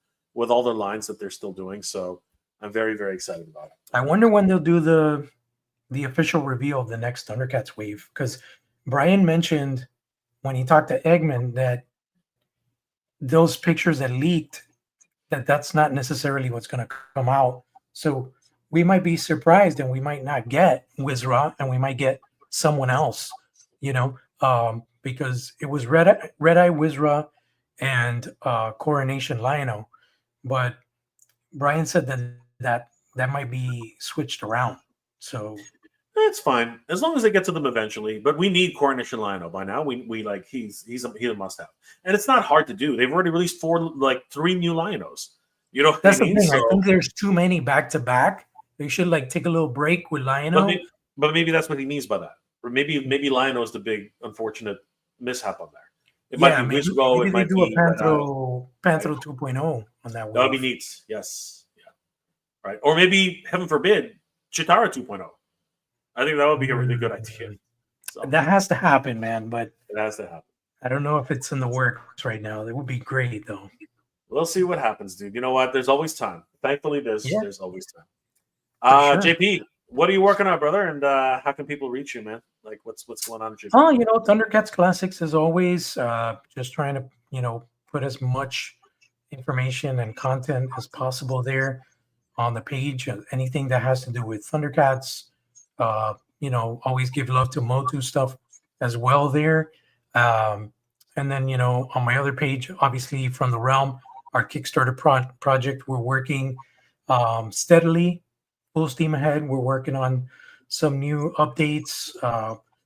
all their lines that they're still doing. So I'm very very excited about it. I wonder when they'll do the official reveal of the next Thundercats wave, because Brian mentioned when he talked to Eggman that those pictures that leaked, that's not necessarily what's going to come out. So we might be surprised and we might not get Wizra and we might get someone else, because it was Red Eye Wizra and Coronation Lionel. But Brian said that might be switched around. So It's fine as long as they get to them eventually. But we need Coronation Lionel by now. We like he's a must have, and it's not hard to do. They've already released three new Lionos. You know what that's I the mean? thing. I So, think there's too many back to back. They should take a little break with but Lionel. maybe that's what he means by that, or maybe Lionel's the big unfortunate mishap on there. It might Yeah, be maybe Wizro. It they might do a be Red Eye. Right? Panthro 2.0 on that That would be wave. neat. Yes. Yeah. Right. Or maybe, heaven forbid, Chitara 2.0. I think that would be a really good idea. So That has to happen, man. But it has to happen. I don't know if it's in the works right now. That would be great, though. We'll see what happens, dude. You know what? There's always time. Thankfully, Yeah, there's always time. for sure. JP, what are you working on, brother? And how can people reach you, man? Like, what's going on, JP? Oh, Thundercats Classics as always. Just trying to, put as much information and content as possible there. on the page. Anything that has to do with Thundercats, always give love to Motu stuff as well there. And then, on my other page, obviously from the realm, our Kickstarter project, we're working steadily, full steam ahead. We're working on some new updates,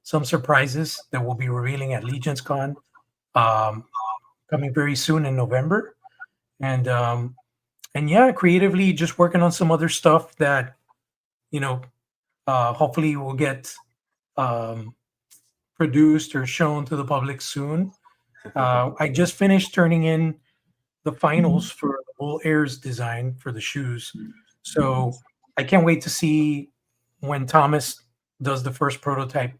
some surprises that we'll be revealing at Legions Con, coming very soon in November. And yeah, creatively just working on some other stuff that, hopefully will get produced or shown to the public soon. I just finished turning in the finals for the Bull Airs design for the shoes. So I can't wait to see when Thomas does the first prototype.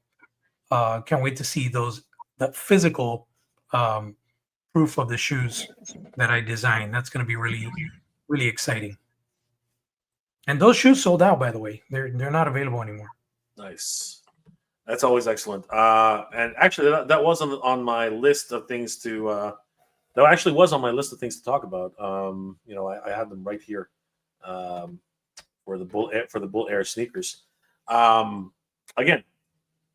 Can't wait to see that physical proof of the shoes that I designed. That's going to be really, really exciting. And those shoes sold out, by the way. They're not available anymore. Nice. That's always excellent. And actually, that wasn't on my list of things to. That actually was on my list of things to talk about. I have them right here for the Bull Air sneakers. Again,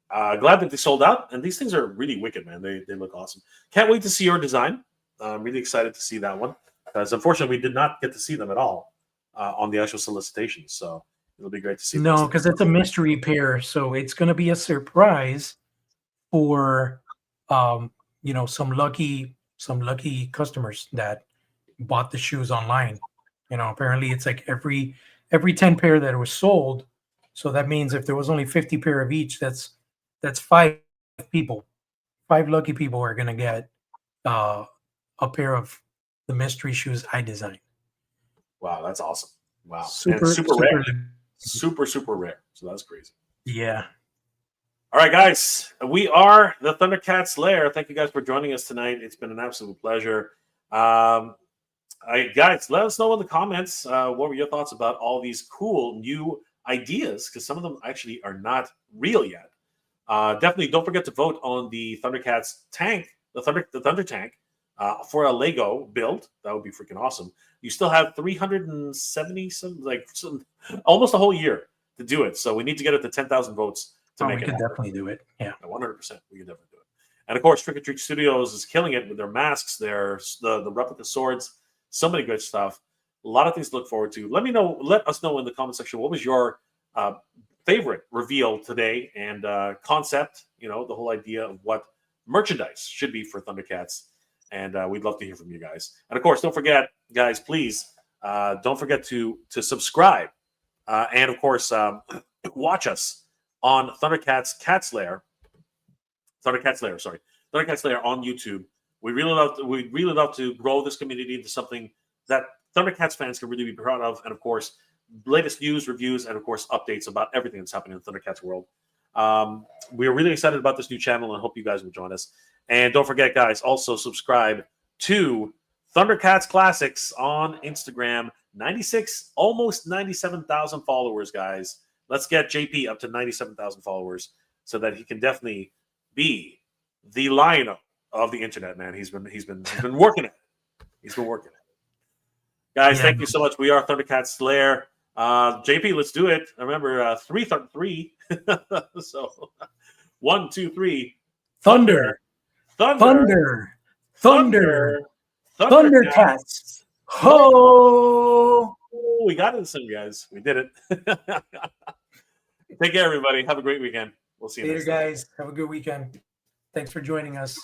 glad that they sold out, and these things are really wicked, man. They look awesome. Can't wait to see your design. I'm really excited to see that one because unfortunately we did not get to see them at all on the actual solicitation. So it'll be great to see. No, because it's a mystery pair, so it's going to be a surprise for some lucky customers that bought the shoes online. Apparently it's like every 10 pair that was sold. So that means if there was only 50 pair of each, that's 5 people. 5 lucky people are going to get a pair of the mystery shoes I designed. Wow, that's awesome. Wow. Super rare. Super rare. So that's crazy. Yeah. All right, guys. We are the Thundercats Lair. Thank you guys for joining us tonight. It's been an absolute pleasure. Guys, let us know in the comments what were your thoughts about all these cool new ideas, because some of them actually are not real yet. Definitely don't forget to vote on the Thundercats tank, the Thunder tank, for a Lego build. That would be freaking awesome. You still have 370, almost a whole year to do it. So we need to get it to 10,000 votes to make it. We could definitely do it. Yeah, 100%. We can definitely do it. And of course, Trick or Treat Studios is killing it with their masks, the replica swords, so many good stuff. A lot of things to look forward to. Let us know in the comment section what was your favorite reveal today and concept. The whole idea of what merchandise should be for Thundercats. And we'd love to hear from you guys. And of course, don't forget, guys, please don't forget to subscribe. And of course, watch us on Thundercats Lair on YouTube. We really love to grow this community into something that Thundercats fans can really be proud of. And of course, latest news, reviews, and of course, updates about everything that's happening in the Thundercats world. We are really excited about this new channel and hope you guys will join us. And don't forget, guys, also subscribe to Thundercats Classics on Instagram. 96, almost 97,000 followers, guys. Let's get JP up to 97,000 followers so that he can definitely be the lion of the internet, man. He's been working it. He's been working it. Guys, thank you so much. We are Thundercats Lair. JP, let's do it. Remember, 3. So 1, 2, 3. Thunder. Thundercats. Ho! We got it, some guys. We did it. Take care, everybody. Have a great weekend. We'll see you later, next time. guys. Have a good weekend. Thanks for joining us.